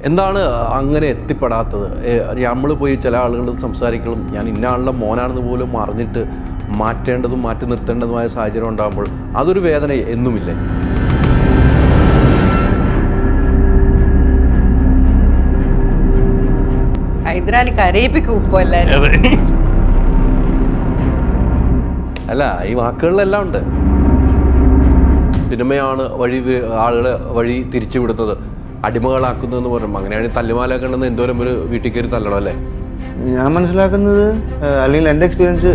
എന്താണ് അങ്ങനെ എത്തിപ്പെടാത്തത്? നമ്മൾ പോയി ചില ആളുകളോട് സംസാരിക്കണം, ഞാൻ ഇന്ന ആളുടെ മോനാണെന്ന് പോലും അറിഞ്ഞിട്ട് മാറ്റേണ്ടതും മാറ്റി നിർത്തേണ്ടതുമായ സാഹചര്യം ഉണ്ടാകുമ്പോൾ അതൊരു വേദന എന്നുമില്ലേ? ഹൈദരാലി കരയിപ്പിക്കും ഇപ്പോൾ എല്ലാവരും. അല്ല, ഈ വാക്കുകളിലെല്ലാം ഉണ്ട്. സിനിമയാണ് ആളുകളെ വഴി തിരിച്ചു വിടുന്നത്, അടിമകളാക്കുന്നതെന്ന് പറയുമ്പോൾ അങ്ങനെയാണെങ്കിൽ തല്ലുമാലൊക്കെ ഉണ്ടെന്ന് എന്തോരം ഒരു വീട്ടിൽ കയറി തല്ലണം അല്ലേ? ഞാൻ മനസ്സിലാക്കുന്നത്, അല്ലെങ്കിൽ എൻ്റെ എക്സ്പീരിയൻസ്,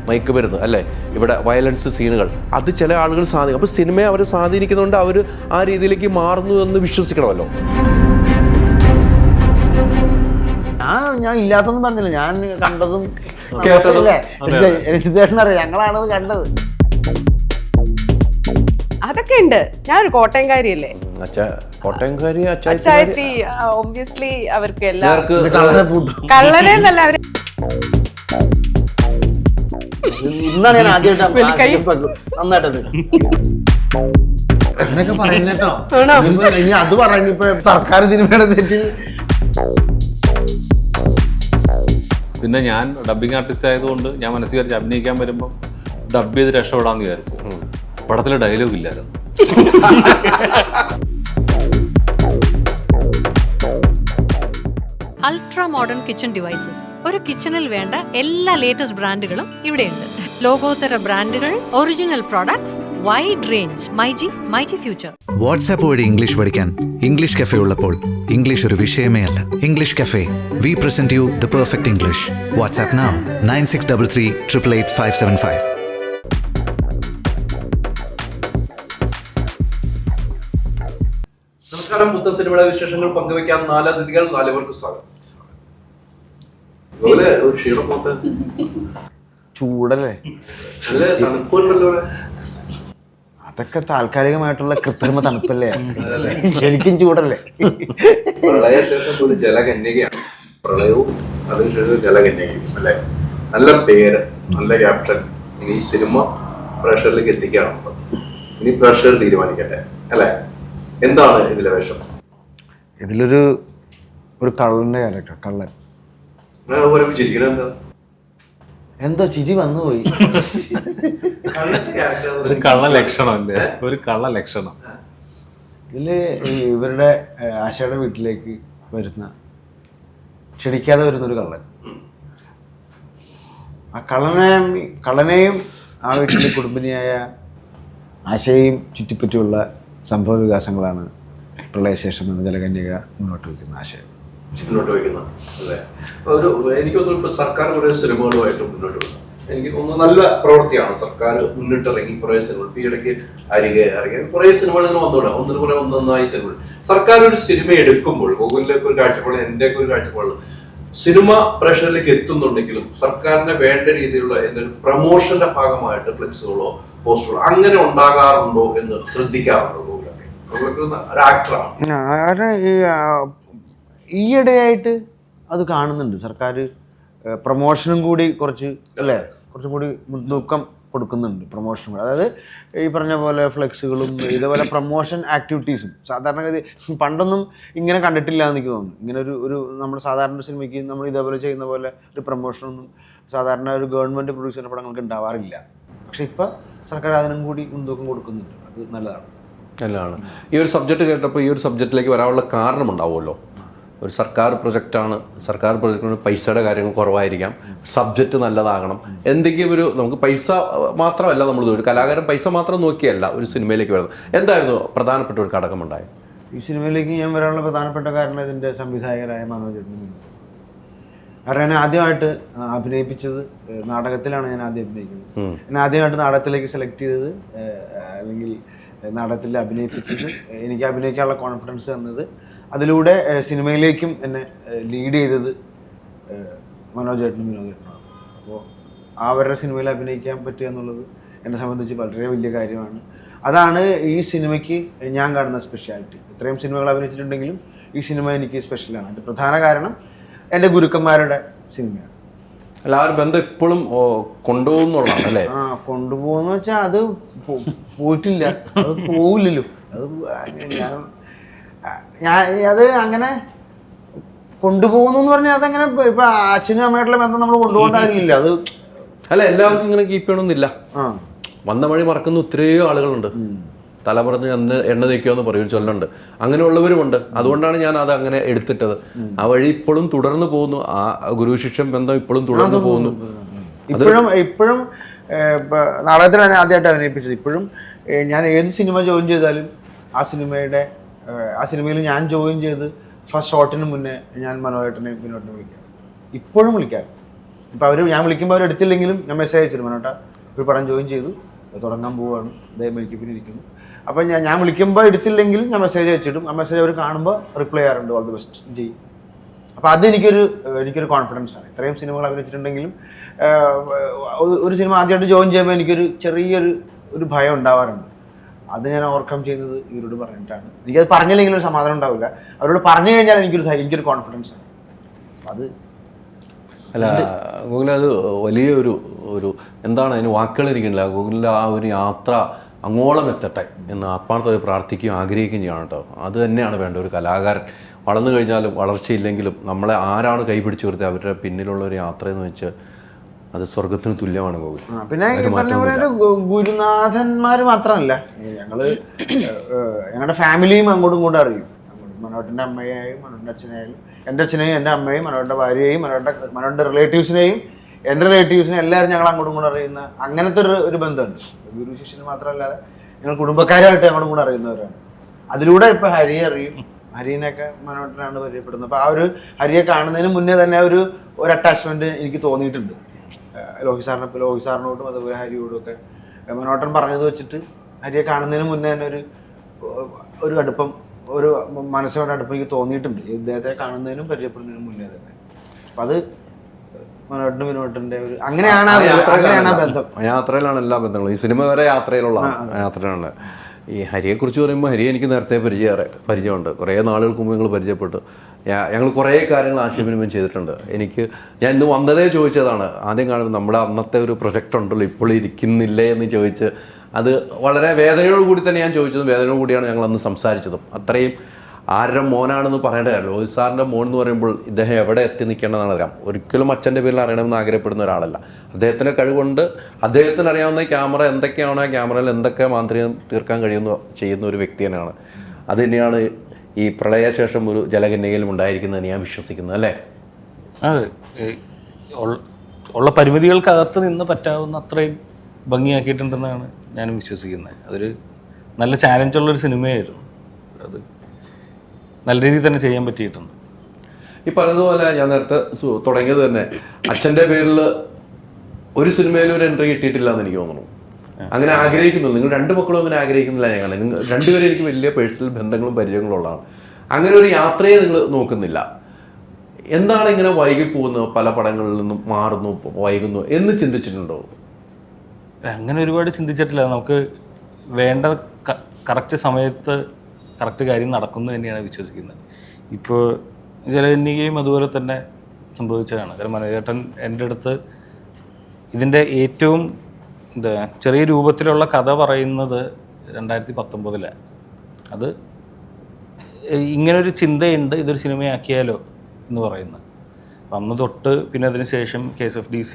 മയക്ക് മരുന്ന് അല്ലേ, ഇവിടെ വയലൻസ് സീനുകൾ, അത് ചില ആളുകൾ സ്വാധീനിക്കും. അപ്പോൾ സിനിമയെ അവർ സ്വാധീനിക്കുന്നതുകൊണ്ട് അവർ ആ രീതിയിലേക്ക് മാറുന്നു എന്ന് വിശ്വസിക്കണമല്ലോ. ഞാൻ ഇല്ലാത്തൊന്നും പറഞ്ഞില്ല, ഞാൻ കണ്ടതും കേട്ടതല്ലേ. എനിക്കറിയാം, ഞങ്ങളാണത് കണ്ടത്. അതൊക്കെ ഉണ്ട്. ഞാനൊരു കോട്ടയംകാരിയല്ലേ, കോട്ടയംകാരി അച്ചായത്തി. ഒബ്വിയസ്ലി അവർക്ക് എല്ലാവർക്കും കള്ളനെ എന്നല്ല അവര്. ഇന്നാണ് ഞാൻ ആദ്യമായിട്ട് നന്നായിട്ടത് അങ്ങനെയൊക്കെ പറയുന്നേട്ടോ. ഇനി അത് പറയുന്നത് ഇപ്പൊ സർക്കാർ സിനിമയുടെ തെറ്റ്. പിന്നെ ഞാൻ ഡബ്ബിങ് ആർട്ടിസ്റ്റ് ആയതുകൊണ്ട് ഞാൻ മനസ്സിൽ വിചാരിച്ച് അഭിനയിക്കാൻ വരുമ്പോൾ ഡബ് ചെയ്ത് രക്ഷപ്പെടാമെന്ന് വിചാരിച്ചു. പടത്തിലെ ഡയലോഗ് ഇല്ലായിരുന്നു. Ultra modern kitchen devices. ഒരു കിച്ചണിൽ വേണ്ട എല്ലാ ലേറ്റസ്റ്റ് ബ്രാൻഡുകളും ഇവിടെയുണ്ട്. ലോകോത്തര ബ്രാൻഡുകൾ, original products, wide range. MyG future. WhatsApp വഴി ഇംഗ്ലീഷ് പഠിക്കാൻ ഇംഗ്ലീഷ് കഫേ ഉള്ളപ്പോൾ ഇംഗ്ലീഷ് ഒരു വിഷയമേ അല്ല. English cafe, we present you the perfect English. WhatsApp now 9633388575. നമസ്കാരം. പുത്തൻ സിനിമയുടെ വിശേഷങ്ങൾ പങ്കുവയ്ക്കാൻ 4 അതിഥികൾ, 4 പേർക്ക് സ്വാഗതം. ചൂടല്ലേ, അതൊക്കെ താൽക്കാലികമായിട്ടുള്ള കൃത്രിമ തണുപ്പല്ലേ, ശരിക്കും ചൂടല്ലേ. പ്രളയശേഷം ഒരു ജലകന്യകയാണ് പ്രളയവും, അതിനുശേഷം ജലകന്യകയും അല്ലേ? നല്ല പേര്, നല്ല ക്യാപ്ഷൻ. ഇനി ഈ സിനിമ പ്രേക്ഷകരിലേക്ക് എത്തിക്കുകയാണ്. ഇനി പ്രേക്ഷകർ തീരുമാനിക്കട്ടെ അല്ലേ, എന്താണ് ഇതിലെ വേഷം? ഇതിലൊരു കള്ളന്റെ ക്യാരക്ടർ, കള്ളൻ. എന്തോ ചിരി വന്നുപോയി. ഒരു കള്ള ലക്ഷണം അല്ലേ, ഒരു കള്ള ലക്ഷണം. ഇതില് ഇവരുടെ ആശയുടെ വീട്ടിലേക്ക് ക്ഷണിക്കാതെ വരുന്നൊരു കള്ളൻ. ആ കള്ളനെയും ആ വീട്ടിലെ കുടുംബിനിയായ ആശയെയും ചുറ്റിപ്പറ്റിയുള്ള സംഭവ വികാസങ്ങളാണ് പ്രളയശേഷം എന്ന ജലകന്യക മുന്നോട്ട് വയ്ക്കുന്ന ആശയം. മുന്നോട്ട് വയ്ക്കുന്ന അല്ലേ? എനിക്ക് തോന്നുന്നു ഇപ്പൊ സർക്കാർ കുറെ സിനിമകളുമായിട്ട് മുന്നോട്ട് വന്നു. എനിക്ക് തോന്നുന്നു നല്ല പ്രവൃത്തിയാണ് സർക്കാർ മുന്നിട്ടിറങ്ങി കുറെ സിനിമകൾ. ഈ ഇടയ്ക്ക് അരികെ കുറെ സിനിമകൾ ഇങ്ങനെ വന്നോളാം, ഒന്നൊന്നായി സിനിമകൾ. സർക്കാർ ഒരു സിനിമ എടുക്കുമ്പോൾ, ഗൂഗിളിലേക്ക് ഒരു കാഴ്ചപ്പാട്, എൻ്റെ ഒക്കെ ഒരു കാഴ്ചപ്പാട്, സിനിമ പ്രേക്ഷകരിലേക്ക് എത്തുന്നുണ്ടെങ്കിലും സർക്കാരിന് വേണ്ട രീതിയിലുള്ള ഒരു പ്രമോഷന്റെ ഭാഗമായിട്ട് ഫ്ലെക്സുകളോ പോസ്റ്ററുകളോ അങ്ങനെ ഉണ്ടാകാറുണ്ടോ എന്ന് ശ്രദ്ധിക്കാറുണ്ടോ? ഗൂഗിളൊക്കെ ഒരു ആക്ടറാണ്. ഈയിടെയായിട്ട് അത് കാണുന്നുണ്ട്. സർക്കാർ പ്രമോഷനും കൂടി കുറച്ചും കൂടി മുൻതൂക്കം കൊടുക്കുന്നുണ്ട്. പ്രമോഷനും കൂടി, അതായത് ഈ പറഞ്ഞ പോലെ ഫ്ലെക്സുകളും ഇതേപോലെ പ്രമോഷൻ ആക്ടിവിറ്റീസും. സാധാരണഗതി പണ്ടൊന്നും ഇങ്ങനെ കണ്ടിട്ടില്ല എന്ന് എനിക്ക് തോന്നുന്നു. ഇങ്ങനെ ഒരു നമ്മൾ സാധാരണ സിനിമയ്ക്ക് നമ്മൾ ഇതേപോലെ ചെയ്യുന്ന പോലെ ഒരു പ്രമോഷനൊന്നും സാധാരണ ഒരു ഗവൺമെൻറ് പ്രൊഡ്യൂസ് ചെയ്യുന്ന പടങ്ങൾക്ക് ഉണ്ടാവാറില്ല. പക്ഷെ ഇപ്പം സർക്കാർ അതിനും കൂടി മുൻതൂക്കം കൊടുക്കുന്നുണ്ട്. അത് നല്ലതാണ്. ഈ ഒരു സബ്ജക്റ്റ് കേട്ടപ്പോൾ ഈ ഒരു സബ്ജക്റ്റിലേക്ക് വരാനുള്ള കാരണം ഉണ്ടാവുമല്ലോ. ഒരു സർക്കാർ പ്രൊജക്റ്റാണ്, സർക്കാർ പ്രൊജക്റ്റിന് പൈസയുടെ കാര്യങ്ങൾ കുറവായിരിക്കാം, സബ്ജക്റ്റ് നല്ലതാകണം, എന്തെങ്കിലും നമുക്ക് പൈസ മാത്രമല്ല, നമ്മൾ ഒരു കലാകാരൻ പൈസ മാത്രം നോക്കിയല്ല ഒരു സിനിമയിലേക്ക് വരുന്നത്. എന്തായിരുന്നു പ്രധാനപ്പെട്ട ഒരു ഘടകമുണ്ടായത്? ഈ സിനിമയിലേക്ക് ഞാൻ വരാനുള്ള പ്രധാനപ്പെട്ട കാരണം ഇതിൻ്റെ സംവിധായകരായ മനോജ് ഏട്ടനും. കാരണം ഞാൻ ആദ്യമായിട്ട് അഭിനയിപ്പിച്ചത് നാടകത്തിലാണ്. ഞാൻ ആദ്യം അഭിനയിക്കുന്നത്. എന്നെ ആദ്യമായിട്ട് നാടകത്തിലേക്ക് സെലക്ട് ചെയ്തത്, അല്ലെങ്കിൽ നാടകത്തിൽ അഭിനയിപ്പിച്ചത്, എനിക്ക് അഭിനയിക്കാനുള്ള കോൺഫിഡൻസ് തന്നത്, അതിലൂടെ സിനിമയിലേക്കും എന്നെ ലീഡ് ചെയ്തത് മനോജ് ഏട്ടനും വിനോദ് ഏട്ടനുമാണ്. അപ്പോൾ അവരുടെ സിനിമയിൽ അഭിനയിക്കാൻ പറ്റുക എന്നുള്ളത് എന്നെ സംബന്ധിച്ച് വളരെ വലിയ കാര്യമാണ്. അതാണ് ഈ സിനിമയ്ക്ക് ഞാൻ കാണുന്ന സ്പെഷ്യാലിറ്റി. ഇത്രയും സിനിമകൾ അഭിനയിച്ചിട്ടുണ്ടെങ്കിലും ഈ സിനിമ എനിക്ക് സ്പെഷ്യലാണ്. അതിൻ്റെ പ്രധാന കാരണം എൻ്റെ ഗുരുക്കന്മാരുടെ സിനിമയാണ്. അല്ല, ആ ഒരു ബന്ധം ഇപ്പോഴും കൊണ്ടുപോകുന്നുള്ളതാണ് അല്ലേ? കൊണ്ടുപോകുന്ന വെച്ചാൽ അത് പോയിട്ടില്ല, അത് പോവില്ലല്ലോ. അത് ഞാൻ ഞാൻ അത് അങ്ങനെ കൊണ്ടുപോകുന്നു എന്ന് പറഞ്ഞാൽ അതങ്ങനെ ഇപ്പൊ അച്ഛനും അമ്മയായിട്ടുള്ള ബന്ധം നമ്മൾ കൊണ്ടുപോകേണ്ട കാര്യമില്ല. അത് അല്ല, എല്ലാവർക്കും ഇങ്ങനെ കീപ്പ് ചെയ്യണമെന്നില്ല. ആ വന്ന വഴി മറക്കുന്ന ഒത്തിരിയോ ആളുകളുണ്ട്. തലപറഞ്ഞ് എണ്ണ തേക്കുമെന്ന് പറയും, ചൊല്ലുണ്ട്. അങ്ങനെയുള്ളവരുമുണ്ട്. അതുകൊണ്ടാണ് ഞാൻ അത് അങ്ങനെ എടുത്തിട്ടത്. ആ വഴി ഇപ്പോഴും തുടർന്ന് പോകുന്നു. ആ ഗുരു ശിഷ്യ ബന്ധം ഇപ്പോഴും തുടർന്ന് പോകുന്നു. ഇപ്പോഴും നാടകത്തിലാണ് ആദ്യമായിട്ട് അഭിനയിപ്പിച്ചത്. ഇപ്പോഴും ഞാൻ ഏത് സിനിമ ജോയിൻ ചെയ്താലും ആ സിനിമയിൽ ഞാൻ ജോയിൻ ചെയ്ത് ഫസ്റ്റ് ഷോട്ടിന് മുന്നേ ഞാൻ മനോഹരനെ വിനോദിനെ വിളിക്കാം. ഇപ്പോഴും വിളിക്കാം. ഇപ്പം ഞാൻ വിളിക്കുമ്പോൾ അവർ എടുത്തില്ലെങ്കിലും ഞാൻ മെസ്സേജ് അയച്ചിരുന്നു, മനോട്ട ഒരു പടം ജോയിൻ ചെയ്തു, തുടങ്ങാൻ പോവുകയാണ്, ദയമേക്ക് പിന്നെ ഇരിക്കുന്നു. അപ്പം ഞാൻ വിളിക്കുമ്പോൾ എടുത്തില്ലെങ്കിൽ ഞാൻ മെസ്സേജ് അയച്ചിടും. ആ മെസ്സേജ് അവർ കാണുമ്പോൾ റിപ്ലൈ ചെയ്യാറുണ്ട്, ഓൾ ദി ബെസ്റ്റ് ചെയ്യും. അപ്പോൾ അത് എനിക്കൊരു കോൺഫിഡൻസ് ആണ്. ഇത്രയും സിനിമകൾ അഭിനയിച്ചിട്ടുണ്ടെങ്കിലും ഒരു സിനിമ ആദ്യമായിട്ട് ജോയിൻ ചെയ്യുമ്പോൾ എനിക്കൊരു ചെറിയൊരു ഭയം ഉണ്ടാവാറുണ്ട്. അത് ഞാൻ ഓവർകം ചെയ്യുന്നത് ഇവരോട് പറഞ്ഞിട്ടാണ്. എനിക്കത് പറഞ്ഞില്ലെങ്കിലും ഒരു സമാധാനം ഉണ്ടാവില്ല. അവരോട് പറഞ്ഞു കഴിഞ്ഞാൽ എനിക്കൊരു കോൺഫിഡൻസ് ആണ്. അത് അല്ല ഗൂഗിൾ, അത് വലിയൊരു എന്താണ് അതിന് വാക്കുകൾ ഇരിക്കുന്നില്ല. ഗൂഗിളിൽ ആ ഒരു യാത്ര അങ്ങോളം എത്തട്ടെ എന്ന് ആത്മാർത്ഥമായി പ്രാർത്ഥിക്കുകയും ആഗ്രഹിക്കുകയും ചെയ്യണം കേട്ടോ. അത് തന്നെയാണ് വേണ്ട ഒരു കലാകാരൻ. വളർന്നു കഴിഞ്ഞാലും വളർച്ചയില്ലെങ്കിലും നമ്മളെ ആരാണ് കൈപിടിച്ച് വരുത്തി അവരുടെ പിന്നിലുള്ള ഒരു യാത്ര എന്ന് വെച്ചാൽ അത് സ്വർഗത്തിന് തുല്യമാണ് ഗൂഗിൾ. പിന്നെ ഈ പറഞ്ഞ പോലെ ഗുരുനാഥന്മാർ മാത്രമല്ല, ഞങ്ങളുടെ ഫാമിലിയും അങ്ങോട്ടും ഇങ്ങോട്ടും അറിയും. മനോഹരൻ്റെ അമ്മയായും മനോഹരൻ്റെ അച്ഛനായാലും എൻ്റെ അച്ഛനെയും എൻ്റെ അമ്മയും മനോഹരൻ്റെ ഭാര്യയെയും മനോഹരൻ്റെ റിലേറ്റീവ്സിനെയും എൻ്റെ റിലേറ്റീവ്സിനെയും എല്ലാവരും ഞങ്ങൾ അങ്ങോട്ടും ഇങ്ങോട്ടും അറിയുന്ന അങ്ങനത്തെ ഒരു ബന്ധമുണ്ട്. ഗുരു ശിഷ്യന് മാത്രമല്ലാതെ ഞങ്ങൾ കുടുംബക്കാരായിട്ട് അങ്ങോട്ടും ഇങ്ങോട്ടും അറിയുന്നവരാണ്. അതിലൂടെ ഇപ്പം ഹരിയെ അറിയും. ഹരിനെയൊക്കെ മനോഹരനാണ് പരിചയപ്പെടുന്നത്. അപ്പോൾ ആ ഒരു ഹരിയെ കാണുന്നതിന് മുന്നേ തന്നെ ഒരു അറ്റാച്ച്മെൻറ്റ് എനിക്ക് തോന്നിയിട്ടുണ്ട്. ലോഹി സാറിനോടും അതുപോലെ ഹരിയോടും ഒക്കെ മനോഹരൻ പറഞ്ഞത് വെച്ചിട്ട് ഹരിയെ കാണുന്നതിന് മുന്നേ തന്നെ ഒരു അടുപ്പം, ഒരു മനസ്സിനോട് അടുപ്പം എനിക്ക് തോന്നിയിട്ടുണ്ട്. ഇദ്ദേഹത്തെ കാണുന്നതിനും പരിചയപ്പെടുന്നതിനും മുന്നേ തന്നെ. അപ്പം അത് മനോഹരനും വിനോദന്റെ ഒരു അങ്ങനെയാണ് ആ ബന്ധം. യാത്രയിലാണ് എല്ലാ ബന്ധങ്ങളും. ഈ സിനിമ വരെ യാത്രയിലാണ്. ഈ ഹരിയെക്കുറിച്ച് പറയുമ്പോൾ ഹരി എനിക്ക് നേരത്തെ പരിചയമുണ്ട്. കുറേ നാളുകൾക്ക് മുമ്പ് ഞങ്ങൾ പരിചയപ്പെട്ടു. ഞങ്ങൾ കുറേ കാര്യങ്ങൾ ആശയവിനിമയം ചെയ്തിട്ടുണ്ട്. ഞാൻ ഇന്ന് വന്നതേ ചോദിച്ചതാണ്. ആദ്യം കാണുമ്പോൾ നമ്മുടെ അന്നത്തെ ഒരു പ്രൊജക്റ്റ് ഉണ്ടല്ലോ, ഇപ്പോൾ ഇരിക്കുന്നില്ലേ എന്ന് ചോദിച്ച് അത് വളരെ വേദനയോട് കൂടി തന്നെ ഞാൻ ചോദിച്ചതും വേദനയോട് കൂടിയാണ് ഞങ്ങൾ അന്ന് സംസാരിച്ചതും. അത്രയും ആരുടെ മോനാണെന്ന് പറയേണ്ട കാര്യമല്ലോ. ലോഹി സാറിൻ്റെ മോൻ എന്ന് പറയുമ്പോൾ ഇദ്ദേഹം എവിടെ എത്തി നിൽക്കേണ്ടതെന്നാണ് അറിയാം. ഒരിക്കലും അച്ഛൻ്റെ പേരിൽ അറിയണമെന്ന് ആഗ്രഹപ്പെടുന്ന ഒരാളല്ല. അദ്ദേഹത്തിൻ്റെ കഴിവുകൊണ്ട് അദ്ദേഹത്തിന് അറിയാവുന്ന ക്യാമറ എന്തൊക്കെയാണോ ആ ക്യാമറയിൽ എന്തൊക്കെ മാന്ത്രികം തീർക്കാൻ ചെയ്യുന്ന ഒരു വ്യക്തി തന്നെയാണ്. അത് തന്നെയാണ് ഈ പ്രളയശേഷം ഒരു ജലകന്യകയിലും ഉണ്ടായിരിക്കുന്നതെന്ന് ഞാൻ വിശ്വസിക്കുന്നത്, അല്ലേ? അതെ, ഉള്ള പരിമിതികൾക്കകത്ത് നിന്ന് പറ്റാവുന്ന അത്രയും ഭംഗിയാക്കിയിട്ടുണ്ടെന്നാണ് ഞാനും വിശ്വസിക്കുന്നത്. അതൊരു നല്ല ചാലഞ്ചുള്ളൊരു സിനിമയായിരുന്നു. അത് നല്ല രീതിയിൽ തന്നെ ചെയ്യാൻ പറ്റിയിട്ടുണ്ട്. ഈ പറഞ്ഞതുപോലെ ഞാൻ നേരത്തെ തുടങ്ങിയത് തന്നെ അച്ഛൻ്റെ പേരിൽ ഒരു സിനിമയിലും ഒരു എൻട്രി കിട്ടിയിട്ടില്ല എന്ന് എനിക്ക് തോന്നുന്നു. അങ്ങനെ ആഗ്രഹിക്കുന്നുള്ളൂ. നിങ്ങൾ രണ്ട് മക്കളും അങ്ങനെ ആഗ്രഹിക്കുന്നില്ല. ഞങ്ങൾ രണ്ടുപേരും എനിക്ക് വലിയ പേഴ്സണൽ ബന്ധങ്ങളും പരിചയങ്ങളും ഉള്ളതാണ്. അങ്ങനെ ഒരു യാത്രയെ നിങ്ങൾ നോക്കുന്നില്ല. എന്താണ് ഇങ്ങനെ വൈകി പോകുന്നത്? പല പടങ്ങളിൽ നിന്നും മാറുന്നു, വൈകുന്നു എന്ന് ചിന്തിച്ചിട്ടുണ്ടോ? അങ്ങനെ ഒരുപാട് ചിന്തിച്ചിട്ടില്ല. നമുക്ക് വേണ്ട കറക്റ്റ് സമയത്ത് കറക്റ്റ് കാര്യം നടക്കുന്നു തന്നെയാണ് വിശ്വസിക്കുന്നത്. ഇപ്പോൾ ജലകന്യകയും അതുപോലെ തന്നെ സംഭവിച്ചതാണ്. കാരണം മനോജേട്ടൻ എൻ്റെ അടുത്ത് ഇതിൻ്റെ ഏറ്റവും ചെറിയ രൂപത്തിലുള്ള കഥ പറയുന്നത് 2019. അത് ഇങ്ങനൊരു ചിന്തയുണ്ട്, ഇതൊരു സിനിമയാക്കിയാലോ എന്ന് പറയുന്നത്. അപ്പം അന്ന് തൊട്ട് പിന്നെ അതിന് ശേഷം KSFDC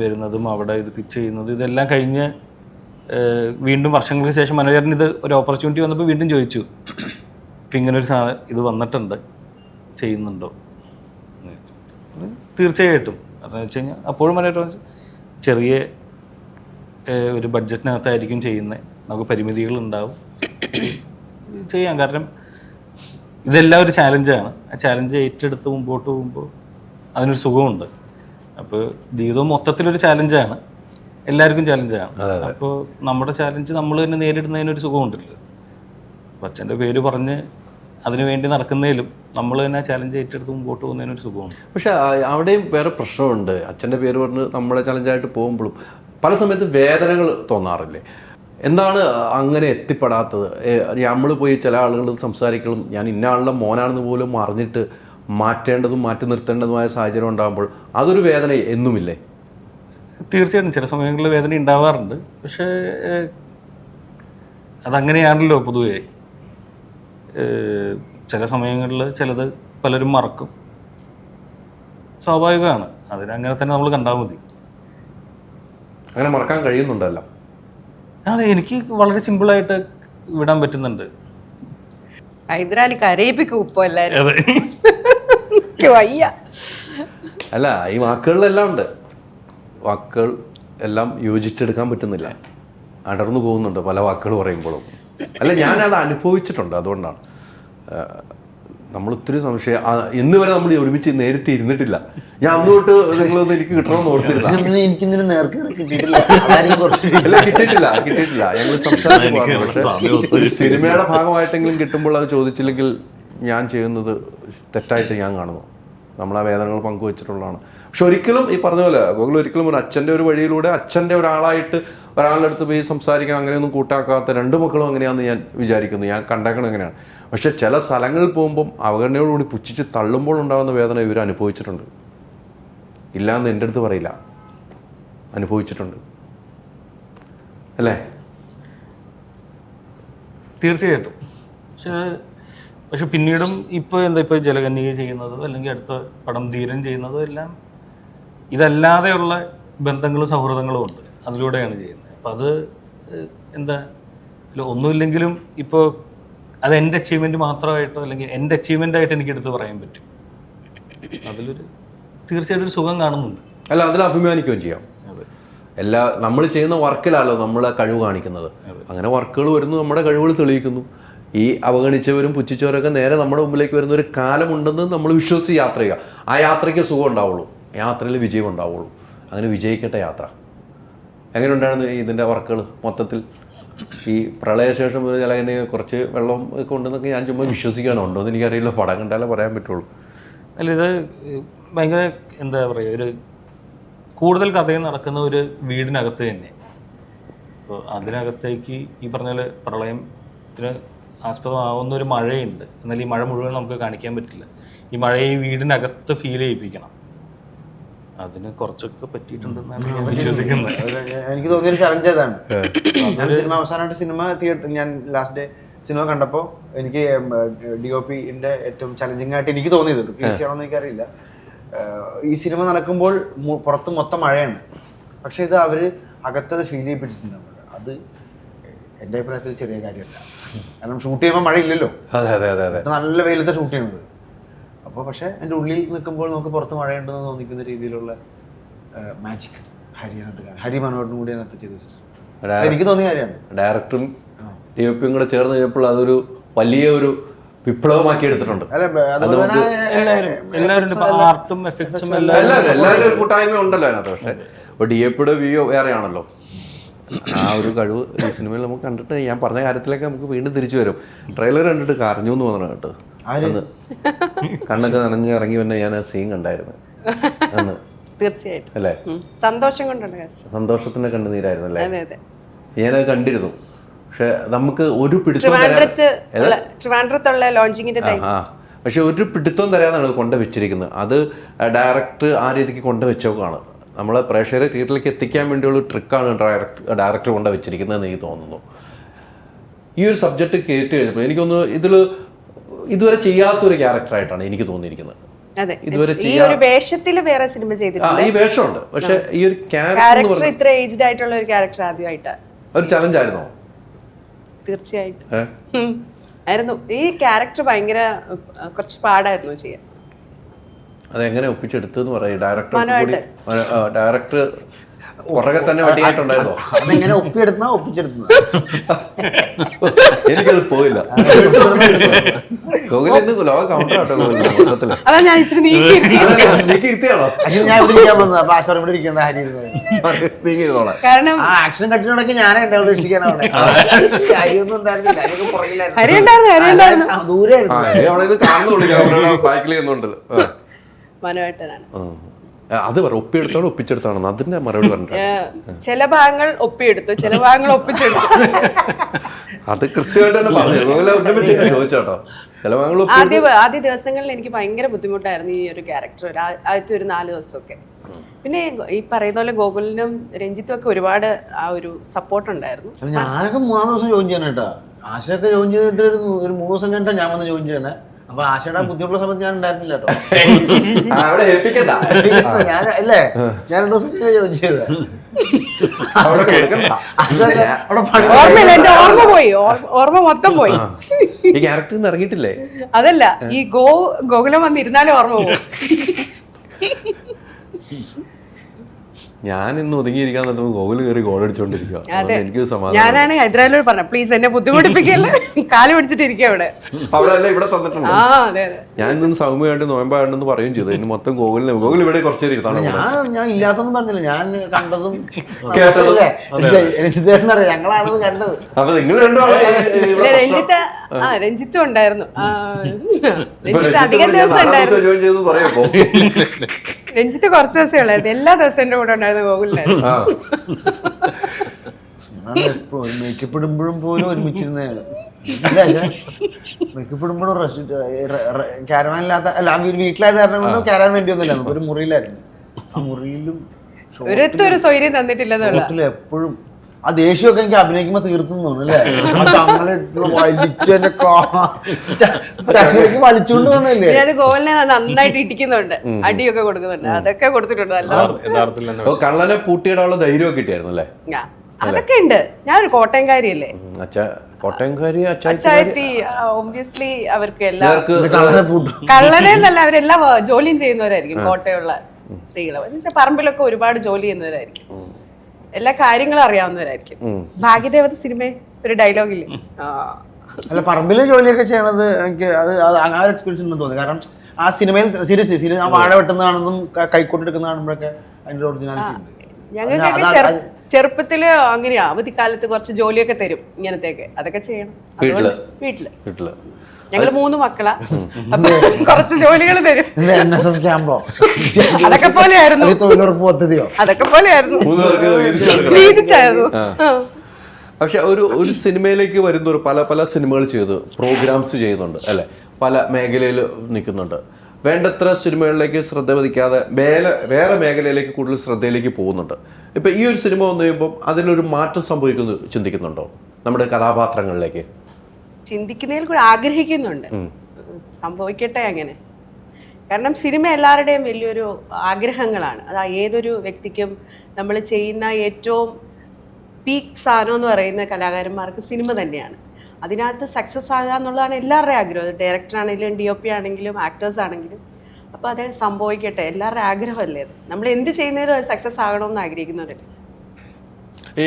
വരുന്നതും അവിടെ ഇത് പിച്ച് ചെയ്യുന്നതും ഇതെല്ലാം കഴിഞ്ഞ് വീണ്ടും വർഷങ്ങൾക്ക് ശേഷം മനോജേട്ടൻ ഇത് ഒരു ഓപ്പർച്യൂണിറ്റി വന്നപ്പോൾ വീണ്ടും ചോദിച്ചു, ഇപ്പം ഇങ്ങനൊരു ഇത് വന്നിട്ടുണ്ട്, ചെയ്യുന്നുണ്ടോ? തീർച്ചയായിട്ടും. അതെന്ന് വെച്ച് കഴിഞ്ഞാൽ അപ്പോഴും മനോജേട്ടൻ ചെറിയ ഒരു ബഡ്ജറ്റിനകത്തായിരിക്കും ചെയ്യുന്നത്, നമുക്ക് പരിമിതികളുണ്ടാവും, ചെയ്യാം. കാരണം ഇതെല്ലാം ഒരു ചാലഞ്ചാണ്. ആ ചാലഞ്ച് ഏറ്റെടുത്ത് മുമ്പോട്ട് പോകുമ്പോൾ അതിനൊരു സുഖമുണ്ട്. അപ്പോൾ ജീവിതം മൊത്തത്തിലൊരു ചാലഞ്ചാണ്, എല്ലാവർക്കും ചാലഞ്ചാണ്. അപ്പോൾ നമ്മുടെ ചാലഞ്ച് നമ്മൾ തന്നെ നേരിടുന്നതിനൊരു സുഖമുണ്ടല്ലോ. അപ്പോൾ അച്ഛൻ്റെ പേര് പറഞ്ഞ് അതിനു വേണ്ടി നടക്കുന്നതിലും നമ്മൾ തന്നെ ചാലഞ്ച് ഏറ്റെടുത്ത് മുമ്പോട്ട് പോകുന്നതിനൊരു സുഖമുണ്ട്. പക്ഷെ അവിടെയും വേറെ പ്രശ്നമുണ്ട്. അച്ഛൻ്റെ പേര് പറഞ്ഞ് നമ്മുടെ ചാലഞ്ചായിട്ട് പോകുമ്പോഴും പല സമയത്ത് വേദനകൾ തോന്നാറില്ലേ? എന്താണ് അങ്ങനെ എത്തിപ്പെടാത്തത്? നമ്മൾ പോയി ചില ആളുകൾ സംസാരിക്കണം, ഞാൻ ഇന്ന ആളുടെ മോനാണെന്ന് പോലും അറിഞ്ഞിട്ട് മാറ്റേണ്ടതും മാറ്റി നിർത്തേണ്ടതുമായ സാഹചര്യം ഉണ്ടാകുമ്പോൾ അതൊരു വേദന എന്നുമില്ലേ? തീർച്ചയായിട്ടും ചില സമയങ്ങളിൽ വേദന ഉണ്ടാവാറുണ്ട്. പക്ഷേ അതങ്ങനെയാണല്ലോ പൊതുവേ. ചില സമയങ്ങളിൽ ചിലത് പലരും മറക്കും, സ്വാഭാവികമാണ്. അതിനങ്ങനെ തന്നെ നമ്മൾ കണ്ടാൽ മതി. അങ്ങനെ മറക്കാൻ കഴിയുന്നുണ്ടല്ലോ. അതെ, എനിക്ക് വളരെ സിമ്പിളായിട്ട് വിടാൻ പറ്റുന്നുണ്ട്. ഹൈദരാലി കരയിപ്പിക്കും ഇപ്പൊ എല്ലാരും. അതെ. എനിക്ക് വയ്യ. അല്ല, ഈ വാക്കുകളിലെല്ലാം ഉണ്ട്. വാക്കുകൾ എല്ലാം യോജിച്ചെടുക്കാൻ പറ്റുന്നില്ല, അടർന്നു പോകുന്നുണ്ട് പല വാക്കുകൾ പറയുമ്പോഴും. അല്ല, ഞാനത് അനുഭവിച്ചിട്ടുണ്ട്, അതുകൊണ്ടാണ്. നമ്മൾ ഒത്തിരി സംശയം ഇന്ന് വരെ നമ്മൾ ഒരുമിച്ച് നേരിട്ട് ഇരുന്നിട്ടില്ല. ഞാൻ അന്ന് തൊട്ട് നിങ്ങളൊന്നും എനിക്ക് കിട്ടണമെന്ന് ഓർത്തിരുന്നില്ല. എനിക്കിതിന് നേർക്ക് കിട്ടിയിട്ടില്ല. കിട്ടിയിട്ടില്ല. ഞങ്ങൾ സംസാരിച്ചു. ഒരു സിനിമയുടെ ഭാഗമായിട്ടെങ്കിലും കിട്ടുമ്പോൾ അത് ചോദിച്ചില്ലെങ്കിൽ ഞാൻ ചെയ്യുന്നത് തെറ്റായിട്ട് ഞാൻ കാണുന്നു. നമ്മൾ ആ വേദനകൾ പങ്കുവച്ചിട്ടുള്ളതാണ്. പക്ഷെ ഒരിക്കലും ഈ പറഞ്ഞ പോലെ ഗോകുൽ ഒരിക്കലും ഒരു അച്ഛൻ്റെ ഒരു വഴിയിലൂടെ അച്ഛൻ്റെ ഒരാളായിട്ട് ഒരാളുടെ അടുത്ത് പോയി സംസാരിക്കാൻ അങ്ങനെയൊന്നും കൂട്ടാക്കാത്ത രണ്ട് മക്കളും അങ്ങനെയാണെന്ന് ഞാൻ വിചാരിക്കുന്നു. ഞാൻ കണ്ടേക്കണം എങ്ങനെയാണ്. പക്ഷെ ചില സ്ഥലങ്ങളിൽ പോകുമ്പം അവഗണനയോടുകൂടി പുച്ഛിച്ച് തള്ളുമ്പോൾ ഉണ്ടാകുന്ന വേദന ഇവർ അനുഭവിച്ചിട്ടുണ്ട്. ഇല്ലയെന്ന് എൻ്റെ അടുത്ത് പറയില്ല, അനുഭവിച്ചിട്ടുണ്ട്. അല്ലേ? തീർച്ചയായിട്ടും. പക്ഷെ പിന്നീടും ഇപ്പോൾ ജലകന്യക ചെയ്യുന്നതോ അല്ലെങ്കിൽ അടുത്ത പടം ധീരൻ ചെയ്യുന്നതോ എല്ലാം ഇതല്ലാതെയുള്ള ബന്ധങ്ങളും സൗഹൃദങ്ങളും ഉണ്ട്, അതിലൂടെയാണ് ചെയ്യുന്നത്. അപ്പം അത് ഒന്നുമില്ലെങ്കിലും ഇപ്പോൾ അത് എൻ്റെ അച്ചീവ്മെൻറ്റ് മാത്രമായിട്ടോ അല്ലെങ്കിൽ എൻ്റെ അച്ചീവ്മെൻ്റായിട്ട് എനിക്കെടുത്ത് പറയാൻ പറ്റും. അതിലൊരു തീർച്ചയായിട്ടും ഒരു സുഖം കാണുന്നുണ്ട്. അല്ല, അതിൽ അഭിമാനിക്കുകയും ചെയ്യാം. എല്ലാ നമ്മൾ ചെയ്യുന്ന വർക്കിലാണല്ലോ നമ്മൾ കഴിവ് കാണിക്കുന്നത്. അങ്ങനെ വർക്കുകൾ വരുന്നു, നമ്മുടെ കഴിവുകൾ തെളിയിക്കുന്നു. ഈ അവഗണിച്ചവരും പുച്ഛിച്ചവരൊക്കെ നേരെ നമ്മുടെ മുമ്പിലേക്ക് വരുന്ന ഒരു കാലമുണ്ടെന്ന് നമ്മൾ വിശ്വസിച്ച് യാത്ര ചെയ്യുക. ആ യാത്രയ്ക്ക് സുഖം ഉണ്ടാവുള്ളൂ, യാത്രയിൽ വിജയം ഉണ്ടാവുള്ളൂ. അങ്ങനെ വിജയിക്കട്ടെ യാത്ര. എങ്ങനെ ഉണ്ടായിരുന്നു ഇതിൻ്റെ വർക്കുകൾ മൊത്തത്തിൽ? ഈ പ്രളയശേഷം ഒരു ചില കുറച്ച് വെള്ളം ഒക്കെ ഉണ്ടെന്നൊക്കെ ഞാൻ ചുമ്മാ വിശ്വസിക്കാനോ ഉണ്ടോ എന്ന് എനിക്കറിയില്ല. പടം കണ്ടാലേ പറയാൻ പറ്റുള്ളൂ. അല്ല, ഇത് ഭയങ്കര എന്താ പറയുക, ഒരു കൂടുതൽ കഥയും നടക്കുന്ന ഒരു വീടിനകത്ത് തന്നെ. അപ്പോൾ അതിനകത്തേക്ക് ഈ പറഞ്ഞ പോലെ പ്രളയത്തിന് ആസ്പദമാവുന്ന ഒരു മഴയുണ്ട്. എന്നാൽ ഈ മഴ മുഴുവൻ നമുക്ക് കാണിക്കാൻ പറ്റില്ല. ഈ മഴയെ ഈ വീടിനകത്ത് ഫീൽ ചെയ്യിപ്പിക്കണം. അതിന് കുറച്ചൊക്കെ പറ്റിയിട്ടുണ്ടെന്നാണ് ഞാൻ വിശ്വസിക്കുന്നത്. എനിക്ക് തോന്നിയൊരു ചലഞ്ച് അതാണ്. ഞാൻ സിനിമ അവസാനമായിട്ട് തിയേറ്റർ ഞാൻ ലാസ്റ്റ് ഡേ സിനിമ കണ്ടപ്പോൾ എനിക്ക് DOPന്റെ ഏറ്റവും ചലഞ്ചിങ് ആയിട്ട് എനിക്ക് തോന്നിയത്, തീർച്ചയാണെന്ന് എനിക്കറിയില്ല, ഈ സിനിമ നടക്കുമ്പോൾ പുറത്ത് മൊത്തം മഴയാണ്, പക്ഷെ ഇത് അവര് അകത്തത് ഫീൽ ചെയ്യിപ്പിച്ചിട്ടുണ്ട്. അത് എൻ്റെ അഭിപ്രായത്തിൽ ചെറിയ കാര്യമല്ല. കാരണം ഷൂട്ട് ചെയ്യുമ്പോൾ മഴയില്ലല്ലോ, നല്ല വെയിലത്തെ ഷൂട്ട് ചെയ്യുന്നത്. അപ്പോൾ പക്ഷെ എൻ്റെ ഉള്ളിൽ നിൽക്കുമ്പോൾ നമുക്ക് പുറത്ത് മഴയുണ്ടെന്ന് തോന്നിക്കുന്ന രീതിയിലുള്ള മാജിക് ഹരി മനോഹരനും കൂടി അതിനകത്ത് ചെയ്തു വെച്ചിട്ടുണ്ട്. എനിക്ക് തോന്നിയ കാര്യമാണ്. ഡയറക്ടറും DOPയും കൂടെ ചേർന്ന് കഴിഞ്ഞപ്പോൾ അതൊരു വലിയ ഒരു വിപ്ലവമാക്കി എടുത്തിട്ടുണ്ട്. എല്ലാവരും ഒരു കൂട്ടായ്മ ഉണ്ടല്ലോ അതിനകത്ത്. പക്ഷെ DOPയുടെ വ്യൂ വേറെയാണല്ലോ. ആ ഒരു കഴിവ് ഈ സിനിമയിൽ നമുക്ക് കണ്ടിട്ട് ഞാൻ പറഞ്ഞ കാര്യത്തിലേക്ക് നമുക്ക് വീണ്ടും തിരിച്ചു വരും. ട്രെയിലർ കണ്ടിട്ട് കരഞ്ഞു എന്ന് തോന്നണം കേട്ടോ. കണ്ണൊക്കെ നനഞ്ഞ് ഇറങ്ങി വന്നെ ഞാൻ ആ സീൻ കണ്ടായിരുന്നു അന്ന്. തീർച്ചയായിട്ടും അല്ലേ? സന്തോഷം കൊണ്ടുള്ള സന്തോഷത്തിന്റെ കണ്ണുനീരായിരുന്നു അല്ലേ? ഞാനത് കണ്ടിരുന്നു. പക്ഷെ നമുക്ക് ഒരു പിടുത്തം ട്രിവാൻഡ്രത്തുള്ള ലോഞ്ചിങ്ങിന്റെ ടൈം പക്ഷെ ഒരു പിടുത്തം തരാന്നാണ് കൊണ്ടുവച്ചിരിക്കുന്നത്. അത് ഡയറക്ടർ ആ രീതിക്ക് കൊണ്ടുവച്ചോക്കാണ്. നമ്മളെ പ്രേക്ഷകരെ തിയേറ്ററിലേക്ക് എത്തിക്കാൻ വേണ്ടിയുള്ള ട്രിക്കാണ് ഡയറക്ടർ കൊണ്ടുവച്ചിരിക്കുന്നതെന്ന് എനിക്ക് തോന്നുന്നു. ഈ ഒരു സബ്ജക്റ്റ് കേട്ട് കഴിഞ്ഞപ്പോൾ എനിക്കൊന്ന് ഇതുവരെ ചെയ്യാത്തൊരു ക്യാരക്ടറായിട്ടാണ് എനിക്ക് തോന്നിയിരിക്കുന്നത്. ഇതുവരെ വേറെ സിനിമ ചെയ്തിട്ടുണ്ട്. ഈ വേഷമുണ്ട്, പക്ഷെ ഈ ഒരു ക്യാരക്ടർ ഇത്ര ഏജ്ഡ് ആയിട്ടുള്ള ഒരു ക്യാരക്ടർ ആദ്യമായിട്ടാണ്. ഒരു ചലഞ്ച് ആയിരുന്നോ? തീർച്ചയായിട്ടും ആയിരുന്നു. ഈ ക്യാരക്ടർ ഭയങ്കര കുറച്ച് പാടായിരുന്നു ചെയ്യാൻ. അതെങ്ങനെ ഒപ്പിച്ചെടുത്തെന്ന് പറയും ഡയറക്ടർ പുറകെ തന്നെ വട്ടിയായിട്ടുണ്ടായിരുന്നോ? അതെങ്ങനെ ഒപ്പിച്ചെടുക്കുന്നത് എനിക്കത് പോയില്ല. ലോക കൗണ്ടറാട്ടോ. കാരണം ആക്ഷൻ കട്ടിനോടൊക്കെ ഞാനേ ഉണ്ടാവും രക്ഷിക്കാനാണ്. ദൂരെ അത് ഒപ്പിയെടുത്താണോ ഒപ്പിച്ചെടുത്താണോ അതിന്റെ മറുപടി പറഞ്ഞു. ചില ഭാഗങ്ങൾ ഒപ്പിയെടുത്തു, ചില ഭാഗങ്ങൾ ഒപ്പിച്ചെടുത്തു. അത് കൃത്യമായിട്ട് തന്നെ പറഞ്ഞു ചോദിച്ചോട്ടോ. ചില ഭാഗങ്ങൾ ആദ്യ ദിവസങ്ങളിൽ എനിക്ക് ഭയങ്കര ബുദ്ധിമുട്ടായിരുന്നു ഈ ഒരു ക്യാരക്ടർ, ആദ്യത്തെ ഒരു 4 ദിവസമൊക്കെ. പിന്നെ ഈ പറയുന്ന പോലെ ഗോകുലിനും രഞ്ജിത്തും ഒക്കെ ഒരുപാട് ആ ഒരു സപ്പോർട്ട് ഉണ്ടായിരുന്നു. ഞാനൊക്കെ 3 ദിവസം ജോയിൻ ചെയ്യാനായിട്ടാ. ആശയൊക്കെ ജോയിൻ ചെയ്തിട്ട് ഒരു 3 ദിവസം കഴിഞ്ഞിട്ടാണ് ഞാൻ വന്ന് ജോയിൻ ചെയ്യണേ. അപ്പൊ ആശയുടെ ബുദ്ധിമുട്ടുള്ള സമയത്ത് ഞാൻ ഉണ്ടായിരുന്നില്ല കേട്ടോ. അവിടെ ഏൽപ്പിക്കണ്ട. ഞാൻ അല്ലേ ഞാൻ 2 ദിവസം ജോയിൻ ചെയ്തത്. അവിടെ കൊടുക്കണ്ട. അവിടെ പണി ഓർമ്മയില്ല, എന്റെ ഓർമ്മ പോയി, ഓർമ്മ മൊത്തം പോയി. ഈ ക്യാരക്ടറിന് ഇറങ്ങിയിട്ടില്ലേ? അതല്ല, ഈ ഗോകുലം വന്നിരുന്നാലും ഓർമ്മ പോകും. ഞാൻ ഇന്ന് ഒതുങ്ങിയിരിക്കാൻ നോക്കുമ്പോൾ ഗോകുൽ കയറി ഗോൾ അടിച്ചോണ്ടിരിക്കുക. എനിക്ക് സമാധാനം. ഞാനാണ് ഹൈദരാബാദിലോട് പറഞ്ഞ പ്ലീസ് എന്നെ ബുദ്ധിമുട്ടിപ്പിക്കല്ലേ, കാല് പിടിച്ചിട്ട് ഇരിക്കുക അവിടെ. അവിടെ അല്ല ഇവിടെ തന്നിട്ടുണ്ട്. ആ അതെ അതെ. ഞാൻ ഇന്ന് സൗമ്യമായിട്ട് നോയമ്പാണെന്ന് പറയുകയും ചെയ്തു. അതിന് മൊത്തം ഗോകുൽ ഇവിടെ കുറച്ചേരി ഞാൻ ഇല്ലാത്തൊന്നും പറഞ്ഞില്ല, ഞാൻ കണ്ടതും കേട്ടതല്ലേ. എനിക്കറിയാം, ഞങ്ങളാണത് കണ്ടത്. അപ്പൊ നിങ്ങൾ രണ്ടാളും രഞ്ജിത്തും ഉണ്ടായിരുന്നു. രഞ്ജിത്ത് അധികം ദിവസം ഉണ്ടായിരുന്നു. ജോയിൻ ചെയ്തു പറയാപ്പോ. രഞ്ജിത്ത് കുറച്ച് ദിവസമേ ഉള്ളായിരുന്നു, എല്ലാ ദിവസവും എന്റെ കൂടെ ഉണ്ടായിരുന്നു ഗോകുലിനായിരുന്നു. മേക്കപ്പ് ഇടുമ്പോഴും പോലും ഒരുമിച്ചിരുന്ന മേക്കപ്പ് ഇടുമ്പോഴും ക്യാരവാനില്ലാത്ത അല്ല വീട്ടിലായത് കാരണം കൊണ്ട് ക്യാരവാൻ വേണ്ടിയൊന്നുമില്ല, ഒരു മുറിയിലായിരുന്നു. ആ മുറിയിലും ഒരു സ്വൈര്യം തന്നിട്ടില്ലെന്നുള്ള എപ്പോഴും ആ ദേഷ്യമൊക്കെ എനിക്ക് അഭിനയിക്കുമ്പോ തീർത്തും തോന്നുന്നു അല്ലേ. ചങ്ങലേക്ക് വലിച്ചുകൊണ്ട് തോന്നില്ലേ. അത് ഗോകുലിനെ നന്നായിട്ട് ഇടിക്കുന്നുണ്ട്, അടിയൊക്കെ കൊടുക്കുന്നുണ്ട്, അതൊക്കെ കൊടുത്തിട്ടുണ്ട്. കള്ളനെ പൂട്ടിയിടാനുള്ള ധൈര്യമൊക്കെ കിട്ടിയായിരുന്നു അല്ലേ? അതൊക്കെ ഉണ്ട്. ഞാനൊരു കോട്ടയംകാരിയല്ലേ. കോട്ടയംകാരി അച്ചായത്തി ഒബ്വിയസ്ലി അവർക്ക് കള്ളനെന്നല്ല, അവരെല്ലാം ജോലിയും ചെയ്യുന്നവരായിരിക്കും. കോട്ടയമുള്ള സ്ത്രീകള് പറമ്പിലൊക്കെ ഒരുപാട് ജോലി ചെയ്യുന്നവരായിരിക്കും, എല്ലാ കാര്യങ്ങളും അറിയാവുന്നവരായിരിക്കും. ഭാഗ്യദേവത സിനിമ ഒരു ഡയലോഗില്ലേ, അല്ല പറമ്പിലെ ജോലിയൊക്കെ ചെയ്യണത് എനിക്ക് അത് ആ ഒരു എക്സ്പീരിയൻസ് ഉണ്ടെന്ന് തോന്നി. കാരണം ആ സിനിമയിൽ സീരിയസ് ആ വാഴ വെട്ടുന്ന കാണുന്നതും കൈക്കോട്ടെടുക്കുന്ന കാണുമ്പോഴൊക്കെ അതിന്റെ ഒറിജിനാലിറ്റി ഉണ്ട്. ഞങ്ങൾക്കൊക്കെ ചെറുപ്പത്തില് അങ്ങനെയാ, അവധിക്കാലത്ത് കുറച്ച് ജോലിയൊക്കെ തരും ഇങ്ങനത്തെയൊക്കെ, അതൊക്കെ ചെയ്യണം. വീട്ടില് ഞങ്ങള് 3 മക്കളാ, കുറച്ച് ജോലികൾ തരും. NSS ക്യാമ്പോ അതൊക്കെ പോലെയായിരുന്നു, തൊഴിലുറപ്പ് പദ്ധതിയോ അതൊക്കെ പോലെയായിരുന്നു, വീതിച്ചായിരുന്നു. പക്ഷെ ഒരു സിനിമയിലേക്ക് വരുന്ന പല സിനിമകൾ ചെയ്ത് പ്രോഗ്രാംസ് ചെയ്യുന്നുണ്ട് അല്ലെ, പല മേഖലയിൽ നിൽക്കുന്നുണ്ട്. വേണ്ടത്ര സിനിമകളിലേക്ക് ശ്രദ്ധ പതിക്കാതെ വേറെ മേഖലയിലേക്ക് കൂടുതൽ ശ്രദ്ധയിലേക്ക് പോകുന്നുണ്ട്. ഇപ്പൊ ഈ ഒരു സിനിമ വന്നു കഴിയുമ്പോൾ അതിനൊരു മാറ്റം ചിന്തിക്കുന്നുണ്ടോ നമ്മുടെ കഥാപാത്രങ്ങളിലേക്ക്? ചിന്തിക്കുന്നതിൽ കൂടെ ആഗ്രഹിക്കുന്നുണ്ട്, സംഭവിക്കട്ടെ അങ്ങനെ. കാരണം സിനിമ എല്ലാവരുടെയും വലിയൊരു ആഗ്രഹങ്ങളാണ്. അത് ഏതൊരു വ്യക്തിക്കും നമ്മൾ ചെയ്യുന്ന ഏറ്റവും പീക്ക് സാധനം എന്ന് പറയുന്ന കലാകാരന്മാർക്ക് സിനിമ തന്നെയാണ്. അതിനകത്ത് സക്സസ് ആകുക എന്നുള്ളതാണ് എല്ലാവരുടെയും ആഗ്രഹം. ഡയറക്ടർ ആണെങ്കിലും DOP ആണെങ്കിലും ആക്ടേഴ്സ് ആണെങ്കിലും. അപ്പോൾ അത് സംഭവിക്കട്ടെ, എല്ലാവരുടെയും ആഗ്രഹമല്ലേ അത്. നമ്മൾ എന്ത് ചെയ്യുന്നതിലും സക്സസ് ആകണമെന്ന് ആഗ്രഹിക്കുന്നവരല്ലേ. ഈ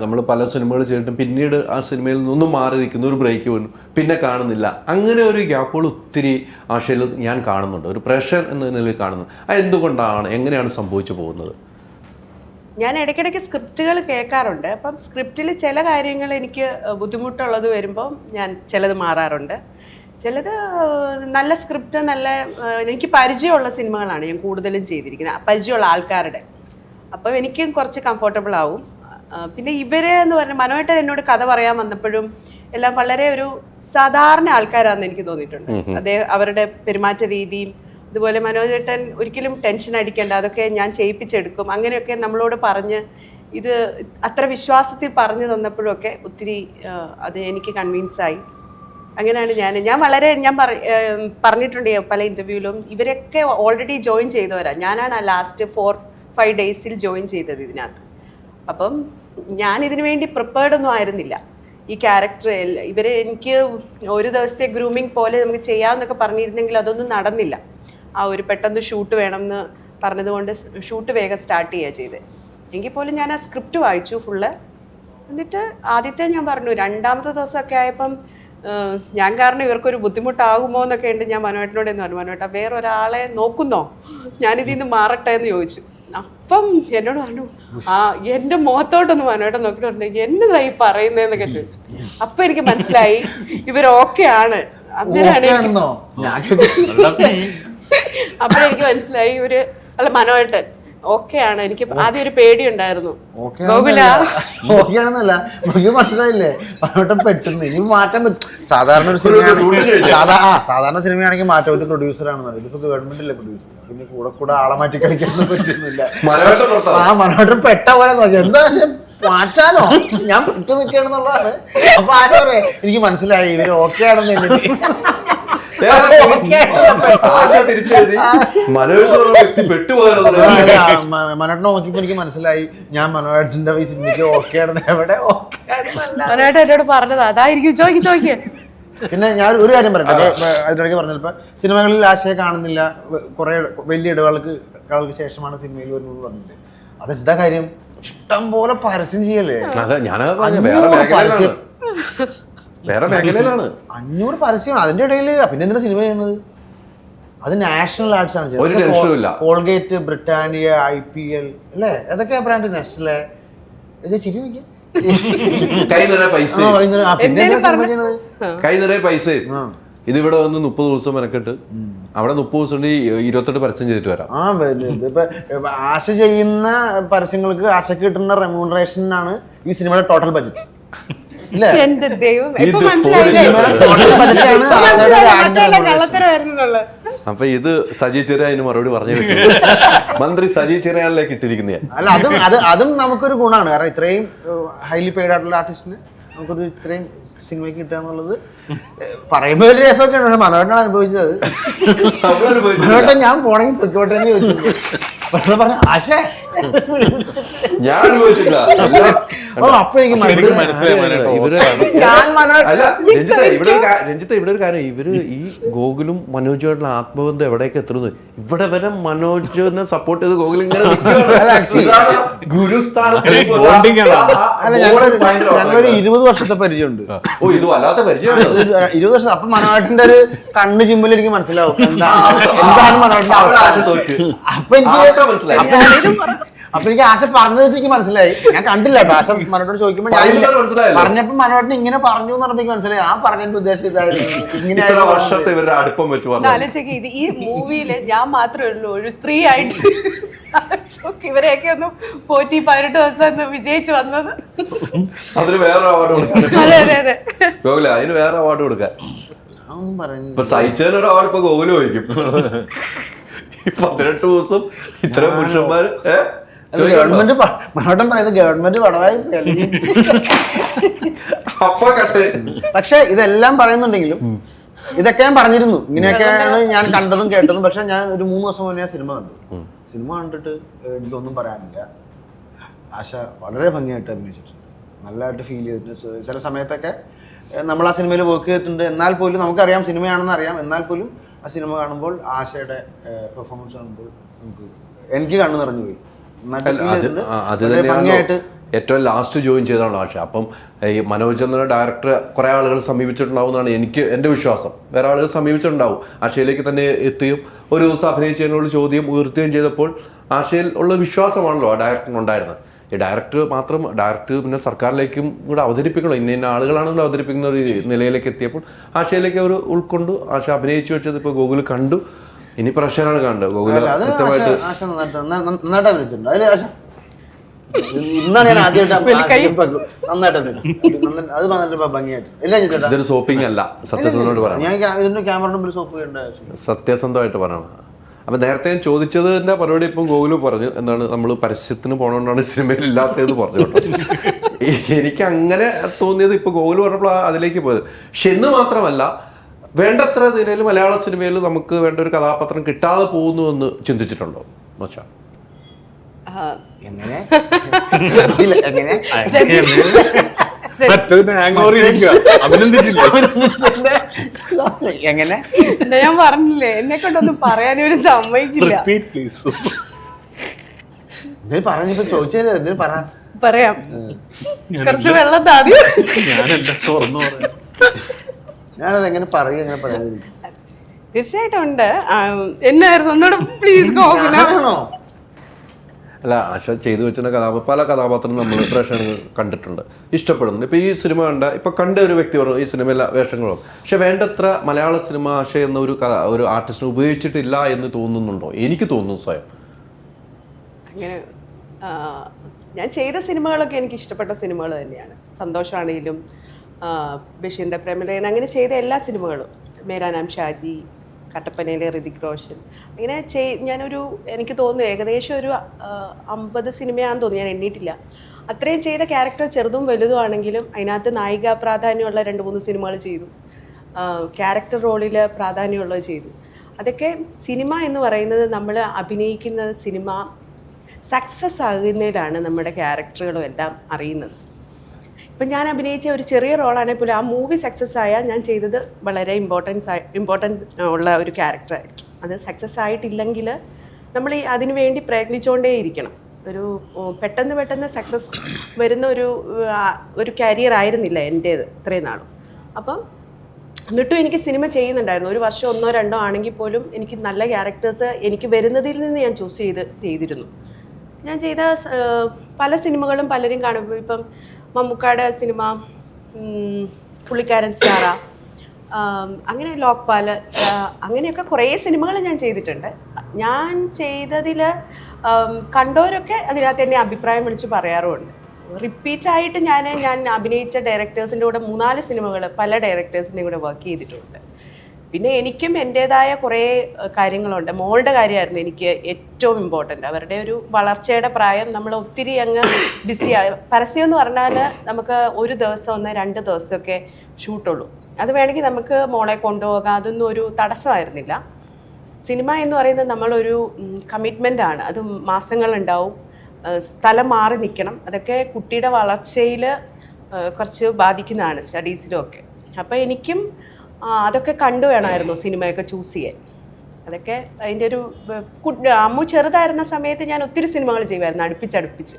നമ്മൾ പല സിനിമകൾ ചെയ്തിട്ടും പിന്നീട് ആ സിനിമയിൽ നിന്നും മാറി നിൽക്കുന്ന ഒരു ബ്രേക്ക് വന്നു, പിന്നെ കാണുന്നില്ല. അങ്ങനെ ഒരു ഗ്യാപ്പുകൾ ഒത്തിരി ആശയിൽ ഞാൻ കാണുന്നുണ്ട്, ഒരു പ്രഷർ എന്ന നിലയിൽ കാണുന്നുണ്ട്. അത് എന്തുകൊണ്ടാണ്, എങ്ങനെയാണ് സംഭവിച്ചു പോകുന്നത്? ഞാൻ ഇടയ്ക്കിടയ്ക്ക് സ്ക്രിപ്റ്റുകൾ കേൾക്കാറുണ്ട്. അപ്പം സ്ക്രിപ്റ്റിൽ ചില കാര്യങ്ങൾ എനിക്ക് ബുദ്ധിമുട്ടുള്ളത് വരുമ്പം ഞാൻ ചിലത് മാറാറുണ്ട്. ചിലത് നല്ല സ്ക്രിപ്റ്റ്, നല്ല എനിക്ക് പരിചയമുള്ള സിനിമകളാണ് ഞാൻ കൂടുതലും ചെയ്തിരിക്കുന്നത്, പരിചയമുള്ള ആൾക്കാരുടെ. അപ്പം എനിക്കും കുറച്ച് കംഫർട്ടബിൾ ആവും. പിന്നെ ഇവര് എന്ന് പറഞ്ഞാൽ മനോഹരൻ എന്നോട് കഥ പറയാൻ വന്നപ്പോഴും എല്ലാം വളരെ ഒരു സാധാരണ ആൾക്കാരാണെന്ന് എനിക്ക് തോന്നിയിട്ടുണ്ട്. അവരുടെ പെരുമാറ്റ രീതിയും ഇതുപോലെ മനോജേട്ടൻ ഒരിക്കലും ടെൻഷൻ അടിക്കേണ്ട, അതൊക്കെ ഞാൻ ചെയ്യിപ്പിച്ചെടുക്കും, അങ്ങനെയൊക്കെ നമ്മളോട് പറഞ്ഞ് ഇത് അത്ര വിശ്വാസത്തിൽ പറഞ്ഞു തന്നപ്പോഴൊക്കെ ഒത്തിരി അത് എനിക്ക് കൺവിൻസായി. അങ്ങനെയാണ് ഞാൻ പറഞ്ഞിട്ടുണ്ട് പല ഇൻ്റർവ്യൂവിലും. ഇവരൊക്കെ ഓൾറെഡി ജോയിൻ ചെയ്തവരാണ്, ഞാനാണ് ആ ലാസ്റ്റ് 4-5 ഡേയ്സിൽ ജോയിൻ ചെയ്തത് ഇതിനകത്ത്. അപ്പം ഞാൻ ഇതിനു വേണ്ടി പ്രിപ്പയർഡ് ഒന്നും ആയിരുന്നില്ല. ഈ ക്യാരക്ടർ ഇവരെ എനിക്ക് ഒരു ദിവസത്തെ ഗ്രൂമിങ് പോലെ നമുക്ക് ചെയ്യാമെന്നൊക്കെ പറഞ്ഞിരുന്നെങ്കിൽ അതൊന്നും നടന്നില്ല. ആ ഒരു പെട്ടെന്ന് ഷൂട്ട് വേണമെന്ന് പറഞ്ഞതുകൊണ്ട് ഷൂട്ട് വേഗം സ്റ്റാർട്ട് ചെയ്യുക ചെയ്തത്. എങ്കിൽ പോലും ഞാൻ ആ സ്ക്രിപ്റ്റ് വായിച്ചു ഫുള്ള്. എന്നിട്ട് ആദ്യത്തെ ഞാൻ പറഞ്ഞു, 2ാമത്തെ ദിവസമൊക്കെ ആയപ്പം ഞാൻ കാരണം ഇവർക്കൊരു ബുദ്ധിമുട്ടാകുമോ എന്നൊക്കെ ഉണ്ട്. ഞാൻ മനോഹരനോട് എന്ന് പറഞ്ഞു, മനോഹരേട്ടാ വേറൊരാളെ നോക്കുന്നോ, ഞാനിതിൽ നിന്ന് മാറട്ടെ എന്ന് ചോദിച്ചു. അപ്പം എന്നോട് പറഞ്ഞു, എൻ്റെ മുഖത്തോട്ടൊന്ന് മനോഹരേട്ടൻ നോക്കിയിട്ട് പറഞ്ഞു, എന്നതായി പറയുന്നതെന്നൊക്കെ ചോദിച്ചു. അപ്പം എനിക്ക് മനസ്സിലായി ഇവർ ഓക്കെ ആണ്. അന്നേരമാണ് അപ്പോഴെനിക്ക് മനസ്സിലായി ഇവര് അല്ല മനോഹരേട്ടൻ ഓക്കെ ആണ്. എനിക്ക് ആദ്യം ഒരു പേടിയുണ്ടായിരുന്നു. ഓക്കെയാണെന്നല്ല, നമുക്ക് മനസ്സിലായില്ലേ മനോഹരേട്ടൻ പെട്ടെന്ന് ഇനി മാറ്റാൻ പറ്റും. സാധാരണ ഒരു സാധാരണ സിനിമയാണെങ്കിൽ മാറ്റം ഒരു പ്രൊഡ്യൂസറാണെന്ന് പറയും. ഇതിപ്പോ ഗവൺമെന്റിലെ പ്രൊഡ്യൂസർ, പിന്നെ കൂടെ ആളെ മാറ്റി കളിക്കാനൊന്നും പറ്റുന്നില്ല. മനോഹരൻ പെട്ട പോലെ നോക്കി എന്താ മാറ്റാനോ ഞാൻ പെട്ടു നിൽക്കുകയാണെന്നുള്ളതാണ്. അപ്പൊ ആശ പറയാ എനിക്ക് മനസ്സിലായി ഇവര് ഓക്കെ ആണെന്ന് എന്നിട്ട് ആശ തിരിച്ചെഴുതി മനോജ് എന്ന വ്യക്തി പെട്ടുപോയത്. മനോട്ടനെ നോക്കിയപ്പോ എനിക്ക് മനസ്സിലായി ഞാൻ മനോഹരന്റെ ഈ സിനിമയ്ക്ക് ഓക്കെ ആണെന്ന്. എവിടെ ഓക്കെ ആണെന്നല്ല. മനോട്ട് എന്നോട് പറഞ്ഞതാ, അതായിരിക്കും. ചോദിക്കേ. പിന്നെ ഞാൻ ഒരു കാര്യം പറയട്ടെ, അതിനിടയ്ക്ക് പറഞ്ഞപ്പോ സിനിമകളിൽ ആശയെ കാണുന്നില്ല, കുറെ വലിയ ഇടവേളക്ക് ശേഷമാണ് സിനിമയിൽ വരുന്നത് പറഞ്ഞിട്ട്. അതെന്താ കാര്യം? ഇഷ്ടം പോലെ പരസ്യം ചെയ്യല്ലേ. ഞാനത് പറഞ്ഞു, വേറെ മേഖലയിലാണ് 500 പരസ്യം അതിന്റെ ഇടയിൽ. പിന്നെ എന്തിനാ സിനിമ ചെയ്യുന്നത്? അത് നാഷണൽ ആർട്സ് ആണ്. ഒരു ടെൻഷനുമില്ല. കോൾഗേറ്റ്, ബ്രിട്ടാനിയ, IPL അല്ലേ, ഏതൊക്കെയാ ബ്രാൻഡ്, നെസ്ലെ, ചിരി നോക്കിയ കൈ നിറയെ പൈസ, പിന്നെ സിനിമ ചെയ്യണത് കൈ നിറയെ പൈസ. ഇതിവിടെ വന്ന് 30 ദിവസം മെനക്കെട്ട് അവിടെ 30 ദിവസം കൊണ്ട് 28 പരസ്യം ചെയ്തിട്ട് വരാം. ഇപ്പൊ ആശ ചെയ്യുന്ന പരസ്യങ്ങൾക്ക് ആശക്ക് കിട്ടുന്ന റെമ്യൂണറേഷനാണ് ഈ സിനിമയുടെ ടോട്ടൽ ബഡ്ജറ്റ്. എന്റെ ദൈവം, ഇപ്പൊ ഇത് മനസ്സിലായില്ലേ? കള്ളത്തരമായിരുന്നുള്ളത്. അപ്പൊ ഇത് സജി ചെറിയ അതിന് മറുപടി പറഞ്ഞു മന്ത്രി സജി ചെറിയാനിലേക്ക് ഇട്ടിരിക്കുന്ന. അല്ല, അതും നമുക്കൊരു ഗുണമാണ്. കാരണം ഇത്രയും ഹൈലി പെയ്ഡ് ആയിട്ടുള്ള ആർട്ടിസ്റ്റിന് നമുക്കൊരു ഇത്രയും സിനിമയ്ക്ക് കിട്ടുക എന്നുള്ളത് പറയുമ്പോ ഒരു രസമൊക്കെയാണ്. മനോഹരനാണ് അനുഭവിച്ചത്. മനോഹരൻ ഞാൻ പോണെങ്കിൽ പൊയ്ക്കോട്ടെ എന്ന് ചോദിച്ചിട്ടുണ്ട്. പറഞ്ഞ ആശ ഞാൻ അനുഭവിച്ചില്ല. അപ്പൊ എനിക്ക് രഞ്ജിത്ത് ഇവിടെ ഒരു കാര്യം, ഇവര് ഈ ഗോകുലും മനോജുമായിട്ടുള്ള ആത്മബന്ധം എവിടെയൊക്കെ എത്തുന്നത്. ഇവിടെ വരെ മനോജിനെ സപ്പോർട്ട് ചെയ്ത് ഗോകുൽ ഇങ്ങനെ അല്ല, ഞങ്ങളൊരു 20 വർഷത്തെ പരിചയമുണ്ട്. ഓ, ഇത് വല്ലാത്ത പരിചയം. 20 വർഷം. അപ്പൊ മനോഹരന്റെ ഒരു കണ്ണ് ചിമ്പിൽ എനിക്ക് മനസ്സിലാവും എന്താണ് മനോഹരന്റെ അവസ്ഥ. അപ്പൊ എനിക്ക് ആശ പറഞ്ഞത് വെച്ച് എനിക്ക് മനസ്സിലായി. ഞാൻ കണ്ടില്ല കേട്ടോ ആശ മനോട്ടോട് ചോദിക്കുമ്പോ പറഞ്ഞപ്പോ മനോട്ടിന് ഇങ്ങനെ പറഞ്ഞു എന്ന് പറഞ്ഞപ്പോ മനസ്സിലായി ആ പറഞ്ഞതിന്റെ ഉദ്ദേശം ഇതായിരുന്നു. ഇങ്ങനെ വർഷത്തെ ഇവരുടെ അടുപ്പം വെച്ച് ആലോചിക്ക്, ഇത് ഈ മൂവിയില് ഞാൻ മാത്രമേ ഉള്ളൂ ഒരു സ്ത്രീ ആയിട്ട് ഇവരെയൊക്കെ ഒന്ന് പോറ്റി 18 ദിവസം വിജയിച്ചു വന്നത്. അതിന് വേറെ അവാർഡ് കൊടുക്കാൻ, അതിന് വേറെ അവാർഡ് കൊടുക്കാൻ ഇപ്പൊ സഹിച്ചതിന് ഒരു അവാർഡ് ഇപ്പൊ ഗോകുല് ചോദിക്കും. 18 ദിവസം ഇത്രയും പുരുഷന്മാര് ഗവൺമെന്റ് മനോട്ടം പറയുന്നത് ഗവൺമെന്റ് പടമായി. പക്ഷെ ഇതെല്ലാം പറയുന്നുണ്ടെങ്കിലും ഇതൊക്കെ ഞാൻ പറഞ്ഞിരുന്നു. ഇങ്ങനെയൊക്കെയാണ് ഞാൻ കണ്ടതും കേട്ടതും. പക്ഷെ ഞാൻ ഒരു 3 ദിവസം മുന്നേ സിനിമ കണ്ടു. സിനിമ കണ്ടിട്ട് എനിക്കൊന്നും പറയാനില്ല. ആശ വളരെ ഭംഗിയായിട്ട് അഭിനയിച്ചിട്ടുണ്ട്. നല്ലതായിട്ട് ഫീൽ ചെയ്തിട്ടുണ്ട്. ചില സമയത്തൊക്കെ നമ്മൾ ആ സിനിമയിൽ വർക്ക് ചെയ്തിട്ടുണ്ട്. എന്നാൽ പോലും നമുക്കറിയാം സിനിമയാണെന്ന് അറിയാം. എന്നാൽ പോലും ആ സിനിമ കാണുമ്പോൾ ആശയുടെ പെർഫോമൻസ് കാണുമ്പോൾ എനിക്ക് കണ്ണു നിറഞ്ഞു പോയി. അത് തന്നെയാണ് ഏറ്റവും ലാസ്റ്റ് ജോയിൻ ചെയ്തതാണ് ആശ. അപ്പം ഈ മനോജ് എന്ന ഡയറക്ടർ കുറെ ആളുകൾ സമീപിച്ചിട്ടുണ്ടാവും എന്നാണ് എൻ്റെ വിശ്വാസം. വേറെ ആളുകൾ സമീപിച്ചിട്ടുണ്ടാവും. ആശയിലേക്ക് തന്നെ എത്തുകയും ഒരു ദിവസം അഭിനയിച്ചതിനുള്ള ചോദ്യം ഉയർത്തുകയും ചെയ്തപ്പോൾ ആശയിൽ ഉള്ള വിശ്വാസമാണല്ലോ ആ ഡയറക്ടറിനുണ്ടായിരുന്നത്. ഈ ഡയറക്ടർ പിന്നെ സർക്കാരിലേക്കും കൂടെ അവതരിപ്പിക്കണം. ഇന്ന ആളുകളാണെന്ന് അവതരിപ്പിക്കുന്ന ഒരു നിലയിലേക്ക് എത്തിയപ്പോൾ ആശയിലേക്ക് അവർ ഉൾക്കൊണ്ടു. ആശ അഭിനയിച്ചു വെച്ചത് ഇപ്പോൾ ഗോകുൽ കണ്ടു. ഇനി പ്രശ്നമാണ് കണ്ടത്. ഗോകുൽ കൃത്യമായിട്ട് നന്നായിട്ട് അഭിനയിച്ചിട്ടുണ്ട്. അതിൽ ആശ ഇന്നാണ് ഞാൻ ആദ്യമായിട്ട് നന്നായിട്ട് അഭിനയിച്ചു. അത് ഭംഗിയായിട്ട് എല്ലാം ചെയ്തിട്ടുണ്ട്. ഇതൊരു സോപ്പിംഗ് അല്ല, സത്യസന്ധമായിട്ട് പറയാം. ഞാൻ ഇതിന്റെ ക്യാമറ മുമ്പിൽ സോപ്പ് ചെയ്യേണ്ട സത്യസന്ധമായിട്ട് പറയണം. അപ്പം നേരത്തെ ഞാൻ ചോദിച്ചതിൻ്റെ മറുപടി ഇപ്പം ഗോകുല് പറഞ്ഞു. എന്താണ് നമ്മൾ പരസ്യത്തിന് പോകണോണ്ടാണ് സിനിമയിൽ ഇല്ലാത്തതെന്ന് പറഞ്ഞു കേട്ടോ. എനിക്ക് അങ്ങനെ തോന്നിയത് ഇപ്പൊ ഗോകുല് പറഞ്ഞപ്പോൾ അതിലേക്ക് പോയത്. പക്ഷെ എന്ന് മാത്രമല്ല, വേണ്ടത്ര നിലയിൽ മലയാള സിനിമയിൽ നമുക്ക് വേണ്ട ഒരു കഥാപാത്രം കിട്ടാതെ പോകുന്നു എന്ന് ചിന്തിച്ചിട്ടുണ്ടോ മച്ചാ? എങ്ങനെ എങ്ങനെ ഞാൻ പറഞ്ഞില്ലേ, എന്നെ കൊണ്ടൊന്നും പറയാനൊരു സമ്മതിക്കില്ല. പറഞ്ഞിപ്പോ ചോദിച്ചല്ലോ, എന്തിനു പറയാം. കുറച്ച് വെള്ളം താടി. ഞാനത് എങ്ങനെ പറയും, എങ്ങനെ പറയാതിരിക്കും? തീർച്ചയായിട്ടും ഉണ്ട്. എന്നായിരുന്നു ഒന്നുകൂടെ പ്ലീസ് ആണോ? അല്ല, ആശ ചെയ്തു വെച്ചിരുന്ന പല കഥാപാത്രം നമ്മൾ പ്രേക്ഷകർ കണ്ടിട്ടുണ്ട്, ഇഷ്ടപ്പെടുന്നുണ്ട്. ഇപ്പൊ ഈ സിനിമ കണ്ട ഒരു വ്യക്തി പറഞ്ഞു ഈ സിനിമയിലെ വേഷങ്ങളും. പക്ഷെ വേണ്ടത്ര മലയാള സിനിമ ആശ എന്ന ഒരു ആർട്ടിസ്റ്റിനെ ഉപയോഗിച്ചിട്ടില്ല എന്ന് തോന്നുന്നുണ്ടോ? എനിക്ക് തോന്നുന്നു സ്വയം. അങ്ങനെ ഞാൻ ചെയ്ത സിനിമകളൊക്കെ എനിക്ക് ഇഷ്ടപ്പെട്ട സിനിമകൾ തന്നെയാണ്. സന്തോഷാണെങ്കിലും ബഷീറിൻ്റെ പ്രേമലേഖനം, അങ്ങനെ ചെയ്ത എല്ലാ സിനിമകളും, മേരാ നാം ഷാജി, കട്ടപ്പനയിലെ ഋതിക് റോഷൻ, അങ്ങനെ ഞാനൊരു എനിക്ക് തോന്നുന്നു ഏകദേശം ഒരു 50 സിനിമയാണെന്ന് തോന്നുന്നു, ഞാൻ എണ്ണിയിട്ടില്ല. അത്രയും ചെയ്ത ക്യാരക്ടർ ചെറുതും വലുതും ആണെങ്കിലും അതിനകത്ത് നായിക പ്രാധാന്യമുള്ള 2-3 സിനിമകൾ ചെയ്തു, ക്യാരക്ടർ റോളിൽ പ്രാധാന്യമുള്ളത് ചെയ്തു. അതൊക്കെ സിനിമ എന്ന് പറയുന്നത് നമ്മൾ അഭിനയിക്കുന്ന സിനിമ സക്സസ് ആകുന്നതിലാണ് നമ്മുടെ ക്യാരക്ടറുകളും എല്ലാം അറിയുന്നത്. ഇപ്പം ഞാൻ അഭിനയിച്ച ഒരു ചെറിയ റോളാണെങ്കിൽ പോലും ആ മൂവി സക്സസ് ആയാൽ ഞാൻ ചെയ്തത് വളരെ ഇമ്പോർട്ടൻറ്റ് ഉള്ള ഒരു ക്യാരക്ടറായിരിക്കും. അത് സക്സസ് ആയിട്ടില്ലെങ്കിൽ നമ്മൾ അതിനു വേണ്ടി പ്രയത്നിച്ചുകൊണ്ടേയിരിക്കണം. ഒരു പെട്ടെന്ന് സക്സസ് വരുന്ന ഒരു കരിയർ ആയിരുന്നില്ല എൻ്റേത് ഇത്രയും നാളും. അപ്പം എന്നിട്ടും എനിക്ക് സിനിമ ചെയ്യുന്നുണ്ടായിരുന്നു. 1 വർഷം 1-2 ആണെങ്കിൽ പോലും എനിക്ക് നല്ല ക്യാരക്ടേഴ്സ് എനിക്ക് വരുന്നതിൽ നിന്ന് ഞാൻ ചെയ്തിരുന്നു. ഞാൻ ചെയ്ത പല സിനിമകളും പലരും കാണുമ്പോൾ ഇപ്പം മമ്മൂക്കായുടെ സിനിമ, പുള്ളിക്കാരൻ സ്റ്റാറ, അങ്ങനെ ലോക്പാൽ, അങ്ങനെയൊക്കെ കുറേ സിനിമകൾ ഞാൻ ചെയ്തിട്ടുണ്ട്. ഞാൻ ചെയ്തതിൽ കണ്ടവരൊക്കെ അതിനകത്ത് എന്നെ അഭിപ്രായം വിളിച്ച് പറയാറുമുണ്ട്. റിപ്പീറ്റായിട്ട് ഞാൻ അഭിനയിച്ച ഡയറക്ടേഴ്സിൻ്റെ കൂടെ 3-4 സിനിമകൾ പല ഡയറക്ടേഴ്സിൻ്റെയും കൂടെ വർക്ക് ചെയ്തിട്ടുണ്ട്. പിന്നെ എനിക്കും എൻ്റേതായ കുറേ കാര്യങ്ങളുണ്ട്. മോളുടെ കാര്യമായിരുന്നു എനിക്ക് ഏറ്റവും ഇമ്പോർട്ടൻ്റ്. അവരുടെ ഒരു വളർച്ചയുടെ പ്രായം നമ്മൾ ഒത്തിരി അങ്ങ് ബിസിയായി. പരസ്യം എന്ന് പറഞ്ഞാൽ നമുക്ക് 1 ദിവസം 1-2 ദിവസമൊക്കെ ഷൂട്ടുള്ളൂ. അത് വേണമെങ്കിൽ നമുക്ക് മോളെ കൊണ്ടുപോകാം, അതൊന്നും ഒരു തടസ്സമായിരുന്നില്ല. സിനിമ എന്ന് പറയുന്നത് നമ്മളൊരു കമ്മിറ്റ്മെൻ്റാണ്. അത് മാസങ്ങളുണ്ടാവും, സ്ഥലം മാറി നിൽക്കണം. അതൊക്കെ കുട്ടിയുടെ വളർച്ചയിൽ കുറച്ച് ബാധിക്കുന്നതാണ്, സ്റ്റഡീസിലും ഒക്കെ. അപ്പോൾ എനിക്കും അതൊക്കെ കണ്ടു വേണമായിരുന്നു സിനിമയൊക്കെ ചൂസ് ചെയ്യാൻ. അതൊക്കെ അതിൻ്റെ ഒരു അമ്മു ചെറുതായിരുന്ന സമയത്ത് ഞാൻ ഒത്തിരി സിനിമകൾ ചെയ്യുമായിരുന്നു അടുപ്പിച്ച്.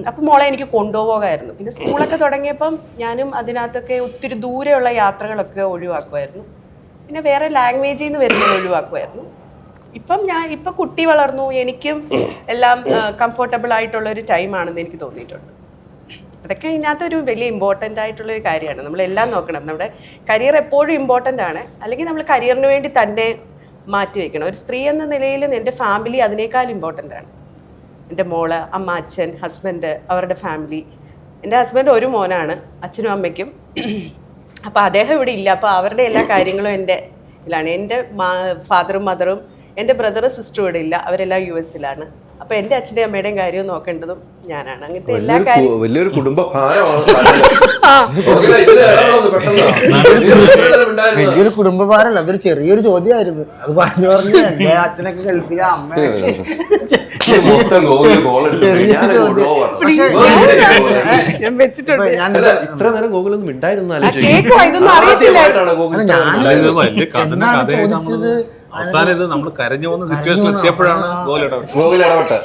അപ്പം മോളെ എനിക്ക് കൊണ്ടുപോകാമായിരുന്നു. പിന്നെ സ്കൂളൊക്കെ തുടങ്ങിയപ്പം ഞാനും അതിനകത്തൊക്കെ ഒത്തിരി ദൂരെയുള്ള യാത്രകളൊക്കെ ഒഴിവാക്കുമായിരുന്നു. പിന്നെ വേറെ ലാംഗ്വേജിൽ നിന്ന് വരുന്നത് ഒഴിവാക്കുമായിരുന്നു. ഇപ്പം കുട്ടി വളർന്നു, എനിക്കും എല്ലാം കംഫർട്ടബിൾ ആയിട്ടുള്ളൊരു ടൈമാണെന്ന് എനിക്ക് തോന്നിയിട്ടുണ്ട്. അതൊക്കെ ഇതിനകത്തൊരു വലിയ ഇമ്പോർട്ടൻ്റ് ആയിട്ടുള്ളൊരു കാര്യമാണ്. നമ്മളെല്ലാം നോക്കണം. നമ്മുടെ കരിയർ എപ്പോഴും ഇമ്പോർട്ടൻ്റ് ആണ്. അല്ലെങ്കിൽ നമ്മൾ കരിയറിന് വേണ്ടി തന്നെ മാറ്റി വയ്ക്കണം. ഒരു സ്ത്രീ എന്ന നിലയിൽ എൻ്റെ ഫാമിലി അതിനേക്കാൾ ഇമ്പോർട്ടൻ്റ് ആണ്. എൻ്റെ മോള്, അമ്മ, അച്ഛൻ, ഹസ്ബൻഡ്, അവരുടെ ഫാമിലി. എൻ്റെ ഹസ്ബൻഡ് ഒരു മോനാണ്, അച്ഛനും അമ്മയ്ക്കും. അപ്പോൾ അദ്ദേഹം ഇവിടെ ഇല്ല. അപ്പോൾ അവരുടെ എല്ലാ കാര്യങ്ങളും എൻ്റെ ഇതിലാണ്. എൻ്റെ ഫാദറും മദറും എൻ്റെ ബ്രദറും സിസ്റ്ററും ഇവിടെ ഇല്ല, അവരെല്ലാം US-ലാണ്. അപ്പോൾ എൻ്റെ അച്ഛൻ്റെയും അമ്മയുടെയും കാര്യവും നോക്കേണ്ടതും ഞാനാണ്. അങ്ങനത്തെ എല്ലാ കാര്യവും വലിയൊരു കുടുംബ ഭാരമാണ്. വലിയൊരു കുടുംബഭാരമല്ല, അതൊരു ചെറിയൊരു ചോദ്യമായിരുന്നു. അത് പറഞ്ഞു എന്റെ അച്ഛനൊക്കെ ഗൾഫിലെ അമ്മ ഞാൻ വെച്ചിട്ടുണ്ട്. ഇത്ര നേരം ഗോകുലൊന്നും ഉണ്ടായിരുന്നാലും അവസാനം ഇത് നമ്മൾ കരഞ്ഞു പോകുന്ന സിറ്റുവേഷൻ എത്തിയപ്പോഴാണ് ഗോകുൽ ഇടപെട്ട്.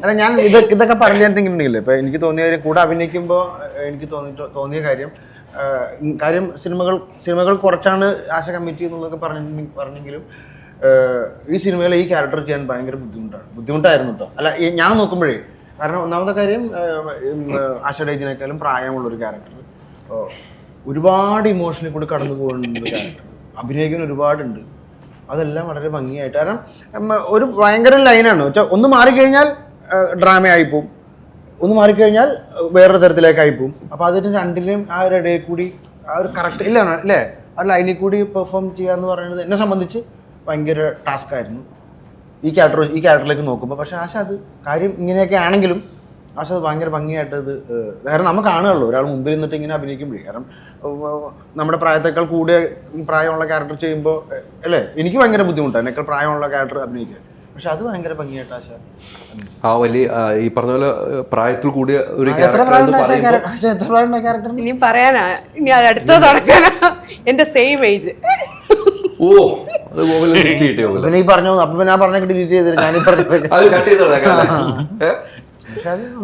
അല്ല, ഞാൻ ഇതൊക്കെ പറഞ്ഞിട്ടുണ്ടെങ്കിലേ ഇപ്പൊ എനിക്ക് തോന്നിയ കാര്യം, കൂടെ അഭിനയിക്കുമ്പോൾ എനിക്ക് തോന്നിയ കാര്യം സിനിമകൾ കുറച്ചാണ് ആശ കമ്മിറ്റി എന്നുള്ളതൊക്കെ പറഞ്ഞെങ്കിലും ഈ സിനിമയിൽ ഈ ക്യാരക്ടർ ചെയ്യാൻ ഭയങ്കര ബുദ്ധിമുട്ടായിരുന്നു കേട്ടോ. അല്ല, ഞാൻ നോക്കുമ്പോഴേ, കാരണം ഒന്നാമത്തെ കാര്യം ആശയുടെ ഇതിനേക്കാളും പ്രായമുള്ളൊരു ക്യാരക്ടർ, ഒരുപാട് ഇമോഷനിൽ കൂടി കടന്നു പോകുന്ന ക്യാരക്ടർ, അഭിനയിക്കാൻ ഒരുപാടുണ്ട്. അതെല്ലാം വളരെ ഭംഗിയായിട്ട്, കാരണം ഒരു ഭയങ്കര ലൈനാണ് വെച്ചാൽ ഒന്ന് മാറിക്കഴിഞ്ഞാൽ ഡ്രാമ ആയിപ്പോവും, ഒന്ന് മാറിക്കഴിഞ്ഞാൽ വേറൊരു തരത്തിലേക്കായി പോവും. അപ്പോൾ അതിന് രണ്ടിലും ആ ഒരു ഇടയിൽ കൂടി ആ ഒരു കറക്റ്റ് ഇല്ല അല്ലേ, ആ ലൈനിൽ കൂടി പെർഫോം ചെയ്യുക എന്ന് പറയുന്നത് എന്നെ സംബന്ധിച്ച് ഭയങ്കര ടാസ്ക് ആയിരുന്നു ഈ ക്യാരക്ടറിലേക്ക് നോക്കുമ്പോൾ. പക്ഷെ ആശ അത് കാര്യം ഇങ്ങനെയൊക്കെ ആണെങ്കിലും ആശ അത് ഭയങ്കര ഭംഗിയായിട്ട് അത്, കാരണം നമുക്ക് കാണുകയുള്ളൂ ഒരാൾ മുമ്പിൽ നിന്നിട്ട് ഇങ്ങനെ അഭിനയിക്കുമ്പോഴേ. കാരണം നമ്മുടെ പ്രായത്തേക്കാൾ കൂടിയ പ്രായമുള്ള ക്യാരക്ടർ ചെയ്യുമ്പോൾ അല്ലേ, എനിക്ക് ഭയങ്കര ബുദ്ധിമുട്ടാണ് എന്നേക്കാൾ പ്രായമുള്ള ക്യാരക്ടർ അഭിനയിക്കാൻ. പക്ഷെ അത് ഭയങ്കര ഭംഗിയായിട്ട് ആശ ആ വലിയ ഈ പറഞ്ഞ പോലെ പ്രായത്തിൽ കൂടിയ ഒരു എത്ര പ്രായമുള്ള ക്യാരക്ടർ ഇനിയും പറയാനാ, ഇനി അത് അടുത്ത തുടങ്ങാനാ. എന്റെ സെയിം ഏജ്. ഓ, അത് ഗോകുലം തിരിച്ചു കിട്ടിയോ? പിന്നെ ഈ പറഞ്ഞു, അപ്പൊ ഞാൻ പറഞ്ഞ ഡിലീറ്റ് ചെയ്തിട്ട് ഞാൻ അത് കട്ട് ചെയ്ത്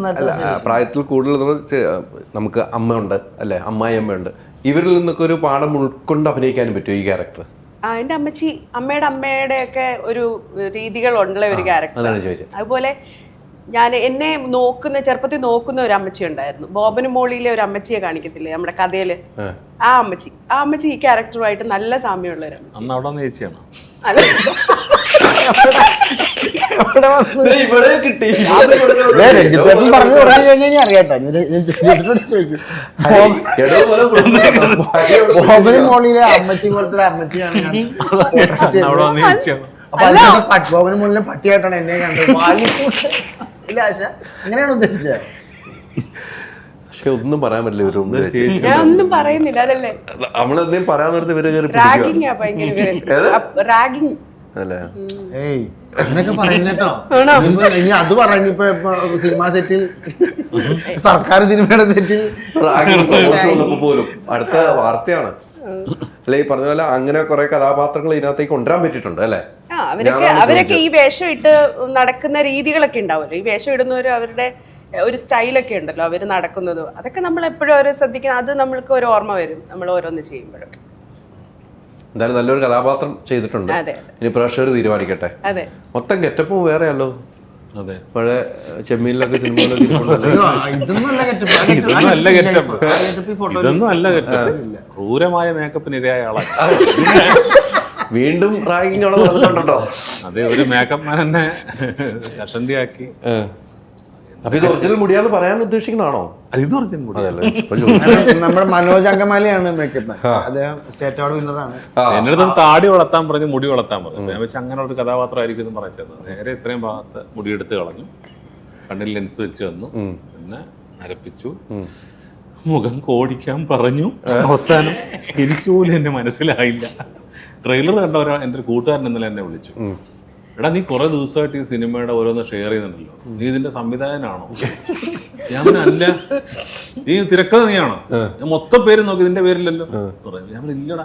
അല്ല, പ്രായത്തിൽ കൂടുതൽ നമുക്ക് അമ്മയുണ്ട് അല്ലെ, അമ്മായിയമ്മയുണ്ട്, ഇവരിൽ നിന്നൊക്കെ ഒരു പാഠം ഉൾക്കൊണ്ട് അഭിനയിക്കാനും പറ്റുമോ ഈ ക്യാരക്ടർ? എൻ്റെ അമ്മയുടെ ഒക്കെ ഒരു രീതികളുള്ള ഒരു ക്യാരക്ടർ. അതുപോലെ എന്നെ ചെറുപ്പത്തിൽ നോക്കുന്ന ഒരു അമ്മച്ചി ഉണ്ടായിരുന്നു. ബോബനും മോളിയിലെ ഒരു അമ്മച്ചിയെ കാണിക്കത്തില്ലേ നമ്മുടെ കഥയില്, ആ അമ്മച്ചി ഈ ക്യാരക്ടറുമായിട്ട് നല്ല സാമ്യമുള്ള ഒരു അമ്മച്ചി. മോളിലെ അമ്മച്ചി പോലത്തെ അമ്മച്ചിയാണ് ബോബനും മോളിലെ പട്ടിയായിട്ടാണ് എന്നെ കണ്ടത്. ഇല്ല ആശ, അങ്ങനെയാണ് ഉദ്ദേശിച്ചത്. പക്ഷെ ഒന്നും പറയാൻ പറ്റില്ല ഇവര് മുമ്പിൽ വെച്ച്. ഞാൻ ഒന്നും പറയുന്നില്ല, അതല്ലേ നമ്മളെന്തെങ്കിലും പറയാൻ നേരത്തെ ഇവര് കയറി റാഗിങ് ഭയങ്കര റാഗിങ് അല്ലേ? ഏയ് അങ്ങനെയൊക്കെ പറയുന്നേട്ടോ. ഇനി അത് പറയുന്നു. ഇപ്പൊ സിനിമ സെറ്റിൽ, സർക്കാർ സിനിമയുടെ സെറ്റിൽ പോലും അടുത്ത വാർത്തയാണ് അല്ലെ ഈ പറഞ്ഞ പോലെ. അങ്ങനെ കുറെ കഥാപാത്രങ്ങൾ ഇതിനകത്തേക്ക് കൊണ്ടുവരാൻ പറ്റിയിട്ടുണ്ട് അല്ലെ? അവരൊക്കെ ഈ വേഷം ഇട്ട് നടക്കുന്ന രീതികളൊക്കെ ഉണ്ടാവുമല്ലോ. ഈ വേഷം ഇടുന്നവര് അവരുടെ ഒരു സ്റ്റൈലൊക്കെ ഉണ്ടല്ലോ, അവര് നടക്കുന്നത്. അതൊക്കെ നമ്മൾ എപ്പോഴും ഓരോ ശ്രദ്ധിക്കണം. അത് നമ്മൾക്ക് ഒരു ഓർമ്മ വരും നമ്മൾ ഓരോന്ന് ചെയ്യുമ്പോഴൊക്കെ. എന്തായാലും നല്ലൊരു കഥാപാത്രം ചെയ്തിട്ടുണ്ട്. ഇനി പ്രേക്ഷകർ തീരുമാനിക്കട്ടെ. മൊത്തം ഗെറ്റപ്പും വേറെയല്ലോ. അതെ, പഴയ ചെമ്മീനിലൊക്കെ സിനിമയിലൊക്കെ ഇതൊന്നും അല്ല ഗെറ്റപ്പ്. ക്രൂരമായ മേക്കപ്പിന് ഇരയായ ആളാണ്. വീണ്ടും റാഗിങ് അവിടെ നടന്നിട്ടുണ്ടോ? അതെ, ഒരു മേക്കപ്പ് മാൻ എന്നെ കഷണ്ടിയാക്കി. അപ്പൊ ഇത് ഒറിജിനൽ മുടിയാന്ന് പറയാൻ ഉദ്ദേശിക്കണാണോ? ഇത് ഒറിജിനൽ മുടിയല്ലേ? നമ്മുടെ മനോജ് അങ്കമാലിയാണ് മേക്കപ്പ്. അദ്ദേഹം സ്റ്റേറ്റ് അവാർഡ് വിന്നറാണ്. എന്റെ അടുത്ത് താടി വളർത്താൻ പറഞ്ഞ് മുടി വളർത്താൻ പറഞ്ഞു. ഞാൻ വെച്ച് അങ്ങനെ ഒരു കഥാപാത്രമായിരിക്കും എന്ന് പറഞ്ഞത്. നേരെ ഇത്രയും ഭാഗത്ത് മുടിയെടുത്ത് കളഞ്ഞു, കണ്ണിൽ ലെൻസ് വെച്ച് വന്നു, പിന്നെ നരപ്പിച്ചു, മുഖം കോടിക്കാൻ പറഞ്ഞു. അവസാനം എനിക്ക് പോലും എന്നെ മനസ്സിലായില്ല. ട്രെയിലർ കണ്ടവരോ എൻ്റെ ഒരു കൂട്ടുകാരൻ ഇന്നലെ എന്നെ വിളിച്ചു, എടാ നീ കുറെ ദിവസമായിട്ട് ഈ സിനിമയുടെ ഓരോന്ന് ഷെയർ ചെയ്യുന്നുണ്ടല്ലോ, നീ ഇതിന്റെ സംവിധായകനാണോ? ഞാൻ അല്ല. നീ തിരക്കഥ നീയാണോ? ഞാൻ മൊത്തം പേര് നോക്കി, ഇതിന്റെ പേരില്ലല്ലോ പറഞ്ഞു. ഞാൻ ഇല്ലടാ,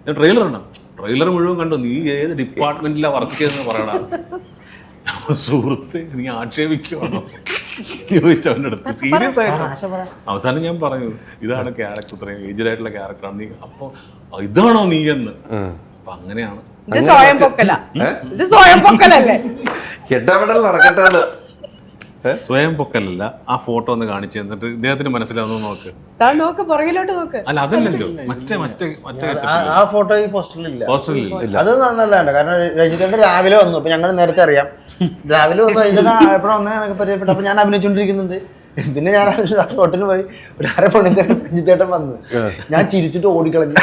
ഞാൻ ട്രെയിലർ ഉണ്ടോ? ട്രെയിലർ മുഴുവൻ കണ്ടു. നീ ഏത് ഡിപ്പാർട്ട്മെന്റിലാണ് വർക്ക് ചെയ്തെന്ന് പറയണ. സുഹൃത്ത് നീ ആക്ഷേപിക്കുവാണോ ചോദിച്ചവൻ്റെ അടുത്ത്. സീരിയസ് ആയിട്ട് അവസാനം ഞാൻ പറഞ്ഞു, ഇതാണ് ക്യാരക്ടർ, ഇത്രയും ഏജ്ഡായിട്ടുള്ള ക്യാരക്ടറാണ് നീ. അപ്പൊ ഇതാണോ നീ എന്ന്. അപ്പൊ അങ്ങനെയാണ്. ഇത് സ്വയം പൊക്കല, ഇത് സ്വയം പൊക്കലല്ലേ? നടക്കട്ടെ. സ്വയം പൊക്കലല്ല. ആ ഫോട്ടോ ഒന്ന് കാണിച്ചു തന്നിട്ട് ഇദ്ദേഹത്തിന് മനസ്സിലാവുന്നു നോക്ക്. നോക്ക്, പുറകിലോട്ട് നോക്ക്. അല്ല അതല്ലല്ലോ, മറ്റേ ആ ഫോട്ടോ ഈ പോസ്റ്ററിലില്ല. പോസ്റ്ററിലില്ല. അത് നല്ലതാണ്. കാരണം രജിതേട്ടൻ രാവിലെ വന്നു. അപ്പൊ ഞങ്ങൾ നേരത്തെ അറിയാം. രാവിലെ വന്നു രജിതേട്ടൻ എപ്പോഴും വന്നതൊക്കെ പരിചയപ്പെട്ടു. അപ്പൊ ഞാൻ അഭിനയിച്ചുകൊണ്ടിരിക്കുന്നുണ്ട്. പിന്നെ ഞാൻ ആ ഷോട്ടിന് പോയി ഒരു അരമണിക്കൂർ രജിതേട്ടൻ വന്ന് ഞാൻ ചിരിച്ചിട്ട് ഓടിക്കളഞ്ഞു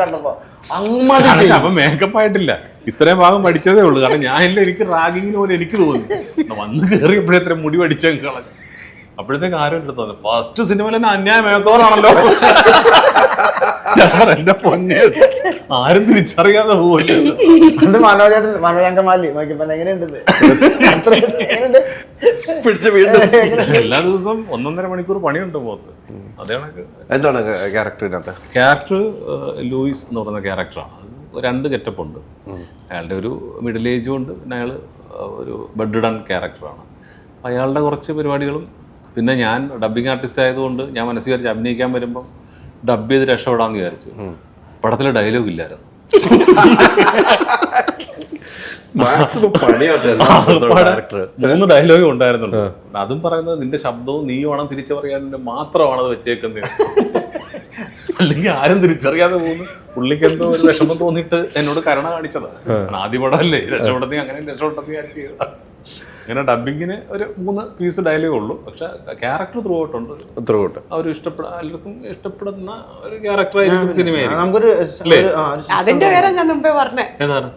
കണ്ടപ്പോ. അപ്പൊ മേക്കപ്പ് ആയിട്ടില്ല, ഇത്രയും ഭാഗം പഠിച്ചതേ ഉള്ളൂ. കാരണം ഞാൻ എനിക്ക് റാഗിങ്ങിന് പോലെ എനിക്ക് തോന്നി. വന്ന് കയറിയപ്പോഴേ ഇത്ര മുടി പഠിച്ച കളഞ്ഞു. അപ്പോഴത്തേക്ക് ആരും എടുത്തു തോന്നി ഫസ്റ്റ് സിനിമയിൽ തന്നെ അന്യായ മേക്കോറാണല്ലോ. എന്റെ പൊന്നെ, ആരും തിരിച്ചറിയാതെ പോകില്ല. മനോജേട്ടൻ, മനോജങ്കമാലി എങ്ങനെയുണ്ട്? എല്ലാ ദിവസവും 1.5 മണിക്കൂർ പണിയുണ്ട് പോകത്ത്. അതാണ് എന്താണ് ക്യാരക്ടറിനകത്ത്? ക്യാരക്ടർ ലൂയിസ് എന്ന് പറയുന്ന ക്യാരക്ടറാണ്. 2 ഗെറ്റപ്പ് ഉണ്ട്. അയാളുടെ ഒരു മിഡിൽ ഏജും ഉണ്ട്, പിന്നെ അയാൾ ഒരു ബെഡ്ഡൺ ക്യാരക്ടറാണ്. അയാളുടെ കുറച്ച് പരിപാടികളും, പിന്നെ ഞാൻ ഡബ്ബിങ് ആർട്ടിസ്റ്റ് ആയതുകൊണ്ട് ഞാൻ മനസ്സിൽ വിചാരിച്ച് അഭിനയിക്കാൻ വരുമ്പം ഡബ് ചെയ്ത് രക്ഷപ്പെടാമെന്ന് വിചാരിച്ചു. പടത്തിലെ ഡയലോഗ് ഇല്ലായിരുന്നു. മാക്സിമം 3 ഡയലോഗ് ഉണ്ടായിരുന്നുള്ളൂ. അതും പറയുന്നത് നിന്റെ ശബ്ദവും നീയുമാണ് തിരിച്ചറിയാൻ മാത്രമാണ് അത് വെച്ചേക്കുന്നത്. അല്ലെങ്കിൽ ആരും തിരിച്ചറിയാതെ പോകുന്നു. പുള്ളിക്ക് എന്തോ ഒരു വിഷമം തോന്നിയിട്ട് എന്നോട് കരുണ കാണിച്ചതാണ്. ആദ്യ പടമല്ലേ, രക്ഷപ്പെടുത്തി അങ്ങനെ രക്ഷപ്പെട്ടെന്ന് വിചാരിച്ചു ചെയ്തതാ. അങ്ങനെ ഡബിങ്ങിന് ഒരു 3 പീസ് ഡയലോഗ് ഉള്ളൂ. പക്ഷെ ക്യാരക്ടർ ത്രൂ ഔട്ടുണ്ട്. അവർ എല്ലാവർക്കും ഇഷ്ടപ്പെടുന്ന ഒരു ക്യാരക്ടറായിരിക്കും സിനിമയായിരിക്കും. അതിന്റെ പേരാ ഞാൻ മുമ്പേ പറഞ്ഞേ. ഏതാണ്?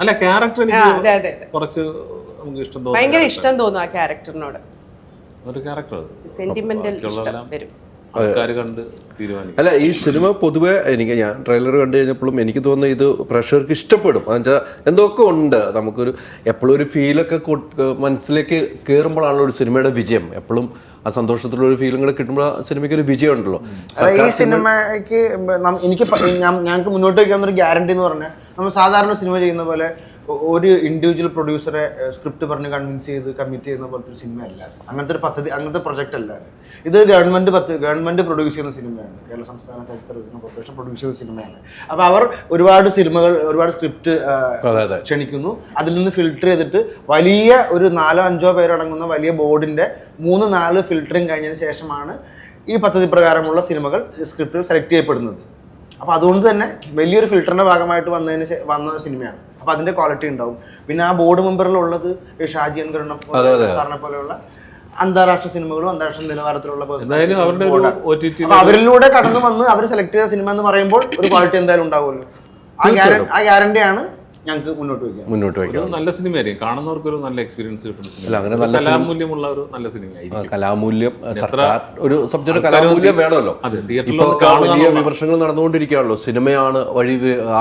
അല്ല, ക്യാരക്ടർ എനിക്ക് കുറച്ച് നമുക്ക് ഇഷ്ടം തോന്നുന്നു. ഭയങ്കര ഇഷ്ടം തോന്നും ആ ക്യാരക്ടറിനോട്. ഒരു ക്യാരക്ടർ സെന്റിമെന്റൽ ഇഷ്ടം വരും. കണ്ട് തീരുമാനിക്കും. അല്ല, ഈ സിനിമ പൊതുവെ ഞാൻ ട്രെയിലർ കണ്ടു കഴിഞ്ഞപ്പോഴും എനിക്ക് തോന്നുന്നത് ഇത് പ്രേക്ഷകർക്ക് ഇഷ്ടപ്പെടും. എന്നുവെച്ചാൽ എന്തൊക്കെ ഉണ്ട്, നമുക്കൊരു എപ്പോഴും ഒരു ഫീലൊക്കെ മനസ്സിലേക്ക് കയറുമ്പോഴാണല്ലോ ഒരു സിനിമയുടെ വിജയം. എപ്പോഴും ആ സന്തോഷത്തിലുള്ള ഒരു ഫീലും കൂടെ കിട്ടുമ്പോൾ ആ സിനിമയ്ക്ക് ഒരു വിജയം ഉണ്ടല്ലോ. ഈ സിനിമയ്ക്ക് എനിക്ക് ഞങ്ങൾക്ക് മുന്നോട്ട് വയ്ക്കാവുന്ന ഒരു ഗ്യാരണ്ടി എന്ന് പറഞ്ഞാൽ, നമ്മൾ സാധാരണ സിനിമ ചെയ്യുന്ന പോലെ ഒരു ഇൻഡിവിജ്വൽ പ്രൊഡ്യൂസറെ സ്ക്രിപ്റ്റ് പറഞ്ഞ് കൺവിൻസ് ചെയ്ത് കമ്മിറ്റ് ചെയ്യുന്ന പോലത്തെ ഒരു സിനിമയല്ല. അങ്ങനത്തെ ഒരു പദ്ധതി, അങ്ങനത്തെ പ്രൊജക്റ്റ് അല്ല. ഇത് ഗവൺമെന്റ് പ്രൊഡ്യൂസ് ചെയ്യുന്ന സിനിമയാണ്. കേരള സംസ്ഥാന ചലച്ചിത്ര വികസന കോർപ്പറേഷൻ പ്രൊഡ്യൂസ് ചെയ്യുന്ന സിനിമയാണ്. അപ്പോൾ അവർ ഒരുപാട് സ്ക്രിപ്റ്റ് ക്ഷണിക്കുന്നു. അതിൽ നിന്ന് ഫിൽട്ടർ ചെയ്തിട്ട് വലിയ ഒരു 4-5 പേരടങ്ങുന്ന വലിയ ബോർഡിന്റെ 3-4 ഫിൽറ്ററിങ് കഴിഞ്ഞതിന് ശേഷമാണ് ഈ പദ്ധതി പ്രകാരമുള്ള സിനിമകൾ സ്ക്രിപ്റ്റുകൾ സെലക്ട് ചെയ്യപ്പെടുന്നത്. അപ്പോൾ അതുകൊണ്ട് തന്നെ വലിയൊരു ഫിൽറ്ററിന്റെ ഭാഗമായിട്ട് വന്ന സിനിമയാണ്. അപ്പോൾ അതിന്റെ ക്വാളിറ്റി ഉണ്ടാവും. പിന്നെ ആ ബോർഡ് മെമ്പറിലുള്ളത് ഷാജി അൻകറിനെ സാറിനെ പോലെയുള്ള അന്താരാഷ്ട്ര സിനിമകളും അന്താരാഷ്ട്ര നിലവാരത്തിലുള്ള അവരിലൂടെ കടന്നു വന്ന് അവർ സെലക്ട് ചെയ്ത സിനിമ എന്ന് പറയുമ്പോൾ ഒരു ക്വാളിറ്റി എന്തായാലും ഉണ്ടാവുമല്ലോ. ആ ഗ്യാരണ്ടിയാണ് ഞങ്ങൾക്ക് മുന്നോട്ട് വയ്ക്കാം. മുന്നോട്ട് ഒരു വയ്ക്കാം. നല്ല സിനിമയായിരിക്കും, കാണുന്നവർക്ക് ഒരു നല്ല എക്സ്പീരിയൻസ് കിട്ടുന്ന അല്ല, അങ്ങനെ സിനിമ, നല്ല കലാമൂല്യമുള്ള ഒരു നല്ല സിനിമയായിരിക്കും. കലാമൂല്യം, സർക്കാർ ഒരു സബ്ജക്ട് കലാമൂല്യം വേണമല്ലോ. അതെ, തിയേറ്ററിൽ ഇപ്പോൾ ഒന്ന് കാണുക വലിയ എന്നുള്ള- വിമർശനങ്ങൾ നടന്നുകൊണ്ടിരിക്കുകയാണല്ലോ, സിനിമയാണ്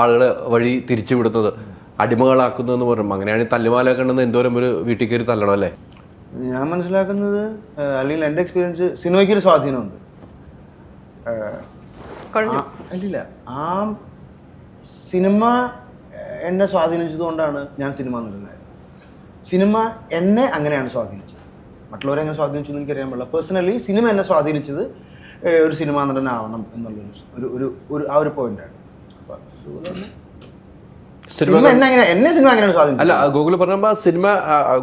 ആളുകളെ വഴി തിരിച്ചുവിടുന്നത്, അടിമകളാക്കുന്നതെന്ന് പറയുമ്പോൾ. അങ്ങനെയാണെങ്കിൽ തല്ലുമാലൊക്കെ ഉണ്ടെന്ന് എന്തോരം ഒരു വീട്ടിൽ കയറി തല്ലണം അല്ലേ? ഞാൻ മനസ്സിലാക്കുന്നത്, അല്ലെങ്കിൽ എൻ്റെ എക്സ്പീരിയൻസ്, സിനിമയ്ക്കൊരു സ്വാധീനമുണ്ട്. അല്ലില്ല, ആ സിനിമ എന്നെ സ്വാധീനിച്ചതുകൊണ്ടാണ് ഞാൻ സിനിമ നടനായത്. സിനിമ എന്നെ അങ്ങനെയാണ് സ്വാധീനിച്ചത്. മറ്റുള്ളവരെ എങ്ങനെ സ്വാധീനിച്ചു എന്ന് എനിക്കറിയാൻ പാടില്ല. പേഴ്സണലി സിനിമ എന്നെ സ്വാധീനിച്ചത് ഒരു സിനിമാ നടനാവണം എന്നുള്ളൊരു ആ ഒരു പോയിന്റാണ്. സിനിമ എന്നെ സിനിമ അങ്ങനെയാണ് സ്വാധീനിച്ചത്. അല്ല, ഗൂഗിൾ പറഞ്ഞപ്പോൾ സിനിമ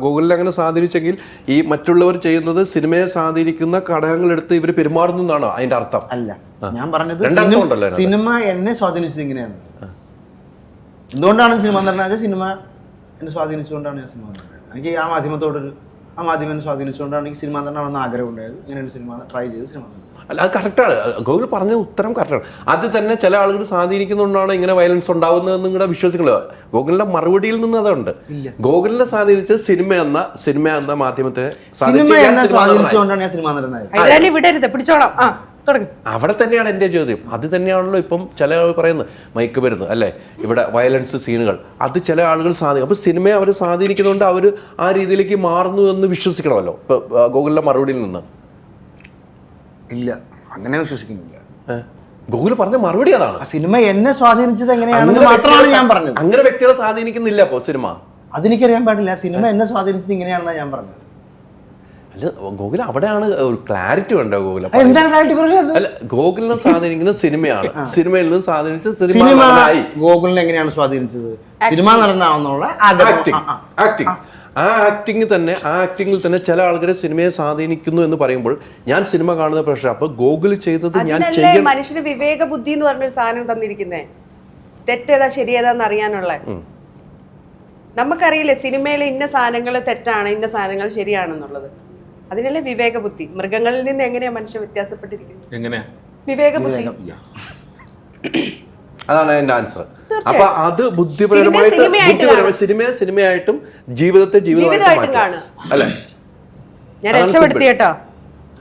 ഗൂഗിളിൽ അങ്ങനെ സ്വാധീനിച്ചെങ്കിൽ ഈ മറ്റുള്ളവർ ചെയ്യുന്നത് സിനിമയെ സ്വാധീനിക്കുന്ന ഘടകങ്ങളെടുത്ത് ഇവർ പെരുമാറുന്നു എന്നാണോ അതിന്റെ അർത്ഥം? അല്ല, ഞാൻ പറഞ്ഞത് രണ്ടാമതുണ്ടല്ലോ സിനിമ എന്നെ സ്വാധീനിച്ചത് ഇങ്ങനെയാണ്. എന്തുകൊണ്ടാണ് സിനിമ നടനായത്? സിനിമ എന്നെ സ്വാധീനിച്ചുകൊണ്ടാണ് ഞാൻ സിനിമ നടനായത്. എനിക്ക് ആ മാധ്യമം എന്നെ സ്വാധീനിച്ചുകൊണ്ടാണ് എനിക്ക് സിനിമ നടനാണെന്ന് ആഗ്രഹം ഉണ്ടായത്. അങ്ങനെയാണ് സിനിമ ട്രൈ ചെയ്ത് സിനിമ നടൻ. അല്ല, അത് കറക്റ്റാണ്. ഗൂഗിൾ പറഞ്ഞ ഉത്തരം കറക്റ്റാണ്. അത് തന്നെ ചില ആളുകൾ സ്വാധീനിക്കുന്നതുകൊണ്ടാണ് ഇങ്ങനെ വയലൻസ് ഉണ്ടാവുന്നതെന്ന് നിങ്ങളുടെ വിശ്വസിക്കുന്നത്. ഗൂഗിളിന്റെ മറുപടിയിൽ നിന്ന് അതുണ്ട്. ഗൂഗിളിനെ സ്വാധീനിച്ചത് സിനിമ എന്ന മാധ്യമത്തെ സ്വാധീനിച്ചുകൊണ്ടാണ് ഞാൻ സിനിമ നടനായത്. വിടരുത്, പിടിച്ചോളാം. അവിടെ തന്നെയാണ് എൻ്റെ ചോദ്യം. അത് തന്നെയാണല്ലോ ഇപ്പം ചില ആളുകൾ പറയുന്നത്, മയക്ക് മരുന്ന് അല്ലേ, ഇവിടെ വയലൻസ് സീനുകൾ, അത് ചില ആളുകൾ അപ്പൊ സിനിമയെ അവർ സ്വാധീനിക്കുന്നതുകൊണ്ട് അവർ ആ രീതിയിലേക്ക് മാറുന്നു എന്ന് വിശ്വസിക്കണമല്ലോ. ഇപ്പൊ ഗൂഗിളിന്റെ മറുപടിയിൽ നിന്ന് ഇല്ല, അങ്ങനെ വിശ്വസിക്കുന്നില്ല. ഗൂഗിൾ പറഞ്ഞ മറുപടി അതാണ്. സിനിമ എന്നെ സ്വാധീനിച്ചത് എങ്ങനെയാണെന്ന് മാത്രമാണ് ഞാൻ പറഞ്ഞത്. അങ്ങനെ വ്യക്തികളെ സ്വാധീനിക്കുന്നില്ല അപ്പോ സിനിമ. അതെനിക്കറിയാൻ പാടില്ല. സിനിമ എന്നെ സ്വാധീനിച്ചത് ഇങ്ങനെയാണെന്നാണ് ഞാൻ പറഞ്ഞത്. അല്ല, ഗൂഗിൾ അവിടെയാണ് ഒരു ക്ലാരിറ്റി വേണ്ടോ? ഗൂഗിൾ എന്താണ് ക്ലാരിറ്റി കുറവ്? അല്ല, ഗൂഗിളിനെ സ്വാധീനിക്കുന്ന സിനിമയാണ്, സിനിമയിൽ നിന്ന് സ്വാധീനിച്ച സിനിമ ഗൂഗിളിനെ എങ്ങനെയാണ് സ്വാധീനിച്ചത്? സിനിമ നടനാവുന്നുള്ള ആക്ടിങ്. ആ ആക്ടിങ്ങിൽ തന്നെ ചില ആൾക്കാരെ സിനിമയെ സ്വാധീനിക്കുന്നു എന്ന് പറയുമ്പോൾ ഞാൻ സിനിമ കാണുന്ന പ്രശ്നം. അപ്പൊ ഗൂഗിൾ ചെയ്തത് ഞാൻ ചെയ്യും. മനുഷ്യന് വിവേക ബുദ്ധി എന്ന് പറഞ്ഞൊരു സാധനം തന്നിരിക്കുന്നേ, തെറ്റേതാ ശരിയേതാന്ന് അറിയാനുള്ള. നമുക്കറിയില്ലേ സിനിമയിലെ ഇന്ന സാധനങ്ങൾ തെറ്റാണ്, ഇന്ന സാധനങ്ങൾ ശരിയാണെന്നുള്ളത്. അതിനല്ലേ വിവേക ബുദ്ധി. മൃഗങ്ങളിൽ നിന്ന് എങ്ങനെയാ മനുഷ്യൻ വ്യത്യാസപ്പെട്ടിരിക്കുന്നത്? എങ്ങനെയാ വിവേക ബുദ്ധി. അതാണ് എന്റെ ആൻസർ. അപ്പൊ അത് ബുദ്ധിപരമായിട്ട് സിനിമയായിട്ടും ജീവിതമായിട്ടും കാണുക അല്ലെ? ഞാൻ രക്ഷപ്പെടുത്തി കേട്ടോ.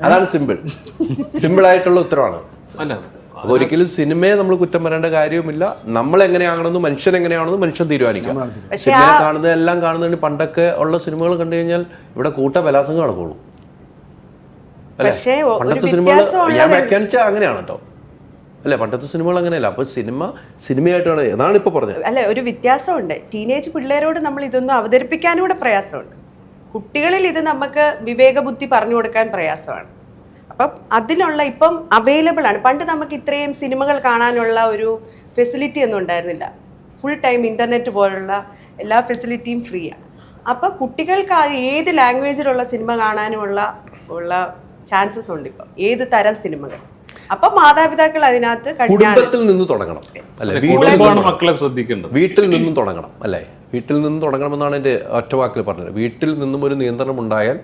അതാണ് സിമ്പിൾ ആയിട്ടുള്ള ഉത്തരവാണ്. അല്ല, ഒരിക്കലും സിനിമയെ നമ്മൾ കുറ്റം പറയേണ്ട കാര്യവുമില്ല. നമ്മൾ എങ്ങനെയാണെന്ന് മനുഷ്യൻ തീരുമാനിക്കാം. സിനിമ കാണുന്നത് എല്ലാം കാണുന്നതിന് പണ്ടൊക്കെ ഉള്ള സിനിമകൾ കണ്ടു കഴിഞ്ഞാൽ ഇവിടെ കൂട്ട ബലാത്സംഗം നടക്കുള്ളൂ അല്ലെ? പണ്ടത്തെ സിനിമകൾ ഞാൻ വ്യാഖ്യാനിച്ചാൽ അങ്ങനെയാണ് കേട്ടോ അല്ലെ? പണ്ടത്തെ സിനിമകൾ അങ്ങനെയല്ല. അപ്പൊ സിനിമയായിട്ടാണ് അതാണ് ഇപ്പൊ പറഞ്ഞത്. അല്ലെ, ഒരു വ്യത്യാസമുണ്ട്. ടീനേജ് പിള്ളേരോട് നമ്മൾ ഇതൊന്നും അവതരിപ്പിക്കാനും കൂടെ പ്രയാസമുണ്ട്. കുട്ടികളിൽ ഇത് നമുക്ക് വിവേക ബുദ്ധി പറഞ്ഞു കൊടുക്കാൻ പ്രയാസമാണ്. അപ്പം അതിനുള്ള ഇപ്പം അവൈലബിൾ ആണ്. പണ്ട് നമുക്ക് ഇത്രയും സിനിമകൾ കാണാനുള്ള ഒരു ഫെസിലിറ്റി ഒന്നും ഉണ്ടായിരുന്നില്ല. ഫുൾ ടൈം ഇൻ്റർനെറ്റ് പോലുള്ള എല്ലാ ഫെസിലിറ്റിയും ഫ്രീയാണ്. അപ്പം കുട്ടികൾക്ക് ഏത് ലാംഗ്വേജിലുള്ള സിനിമ കാണാനുമുള്ള ചാൻസസ് ഉണ്ട് ഇപ്പം, ഏത് തരം സിനിമകൾ. അപ്പം മാതാപിതാക്കൾ അതിനകത്ത് കുടുംബത്തിൽ നിന്ന് തുടങ്ങണം അല്ലെ? മക്കളെ ശ്രദ്ധിക്കേണ്ടത് വീട്ടിൽ നിന്നും തുടങ്ങണം അല്ലേ? വീട്ടിൽ നിന്നും തുടങ്ങണമെന്നാണ് എൻ്റെ ഒറ്റ വാക്കിൽ പറഞ്ഞത്. വീട്ടിൽ നിന്നും ഒരു നിയന്ത്രണം ഉണ്ടായാൽ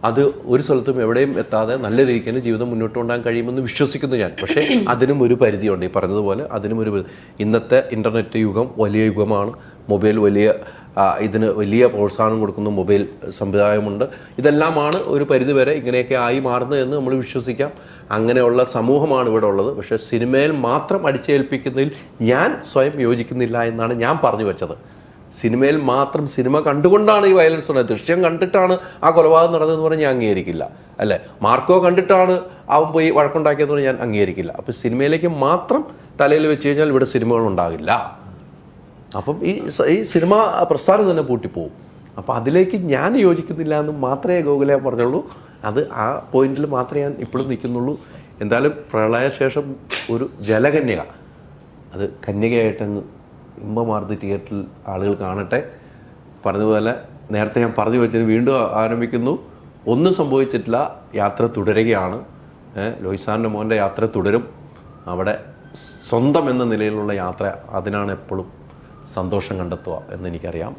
അത് ഒരു സ്ഥലത്തും എവിടെയും എത്താതെ നല്ല രീതിക്ക് തന്നെ ജീവിതം മുന്നോട്ട് കൊണ്ടുപോകാൻ കഴിയുമെന്ന് വിശ്വസിക്കുന്നു ഞാൻ. പക്ഷേ അതിനും ഒരു പരിധിയുണ്ട്. ഈ പറഞ്ഞതുപോലെ അതിനും ഒരു ഇന്നത്തെ ഇൻ്റർനെറ്റ് യുഗം വലിയ യുഗമാണ്. മൊബൈൽ ഇതിന് വലിയ പ്രോത്സാഹനം കൊടുക്കുന്ന മൊബൈൽ സംവിധാനമുണ്ട്. ഇതെല്ലാമാണ് ഒരു പരിധിവരെ ഇങ്ങനെയൊക്കെ ആയി മാറുന്നതെന്ന് നമ്മൾ വിശ്വസിക്കാം. അങ്ങനെയുള്ള സമൂഹമാണ് ഇവിടെ ഉള്ളത്. പക്ഷേ സിനിമയിൽ മാത്രം അടിച്ചേൽപ്പിക്കുന്നതിൽ ഞാൻ സ്വയം യോജിക്കുന്നില്ല എന്നാണ് ഞാൻ പറഞ്ഞു വെച്ചത്. സിനിമയിൽ മാത്രം സിനിമ കണ്ടുകൊണ്ടാണ് ഈ വയലൻസ് ഉണ്ടായത്. ദൃശ്യം കണ്ടിട്ടാണ് ആ കൊലപാതകം നടന്നതെന്ന് പറഞ്ഞാൽ ഞാൻ അംഗീകരിക്കില്ല അല്ലേ? മാർക്കോ കണ്ടിട്ടാണ് അവൻ പോയി വഴക്കുണ്ടാക്കിയെന്ന് പറഞ്ഞാൽ ഞാൻ അംഗീകരിക്കില്ല. അപ്പം സിനിമയിലേക്ക് മാത്രം തലയിൽ വെച്ച് കഴിഞ്ഞാൽ ഇവിടെ സിനിമകൾ ഉണ്ടാകില്ല. അപ്പം ഈ സിനിമ പ്രസ്ഥാനം തന്നെ പൂട്ടിപ്പോവും. അപ്പം അതിലേക്ക് ഞാൻ യോജിക്കുന്നില്ല എന്ന് മാത്രമേ ഗോകുലെ പറഞ്ഞുള്ളൂ. അത് ആ പോയിന്റിൽ മാത്രമേ ഞാൻ ഇപ്പോഴും നിൽക്കുന്നുള്ളൂ. എന്തായാലും പ്രളയശേഷം ഒരു ജലകന്യക, അത് കന്യകയായിട്ടങ്ങ് ഇമ്പമാർന്ന് തിയേറ്ററിൽ ആളുകൾ കാണട്ടെ. പറഞ്ഞതുപോലെ നേരത്തെ ഞാൻ പറഞ്ഞു വെച്ചത് വീണ്ടും ആരംഭിക്കുന്നു. ഒന്നും സംഭവിച്ചിട്ടില്ല, യാത്ര തുടരുകയാണ്. ലോയ്സാറിൻ്റെ മോൻ്റെ യാത്ര തുടരും. അവിടെ സ്വന്തം എന്ന നിലയിലുള്ള യാത്ര, അതിനാണ് എപ്പോഴും സന്തോഷം കണ്ടെത്തുക എന്നെനിക്കറിയാം.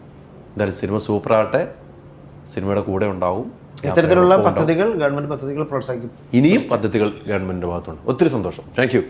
എന്തായാലും സിനിമ സൂപ്പറാകട്ടെ, സിനിമയുടെ കൂടെ ഉണ്ടാവും. ഇത്തരത്തിലുള്ള പദ്ധതികൾ, ഗവൺമെൻറ് പദ്ധതികൾ പ്രോത്സാഹിക്കും. ഇനിയും പദ്ധതികൾ ഗവൺമെൻറ്റിൻ്റെ ഭാഗത്തുണ്ട്. ഒത്തിരി സന്തോഷം. Thank you.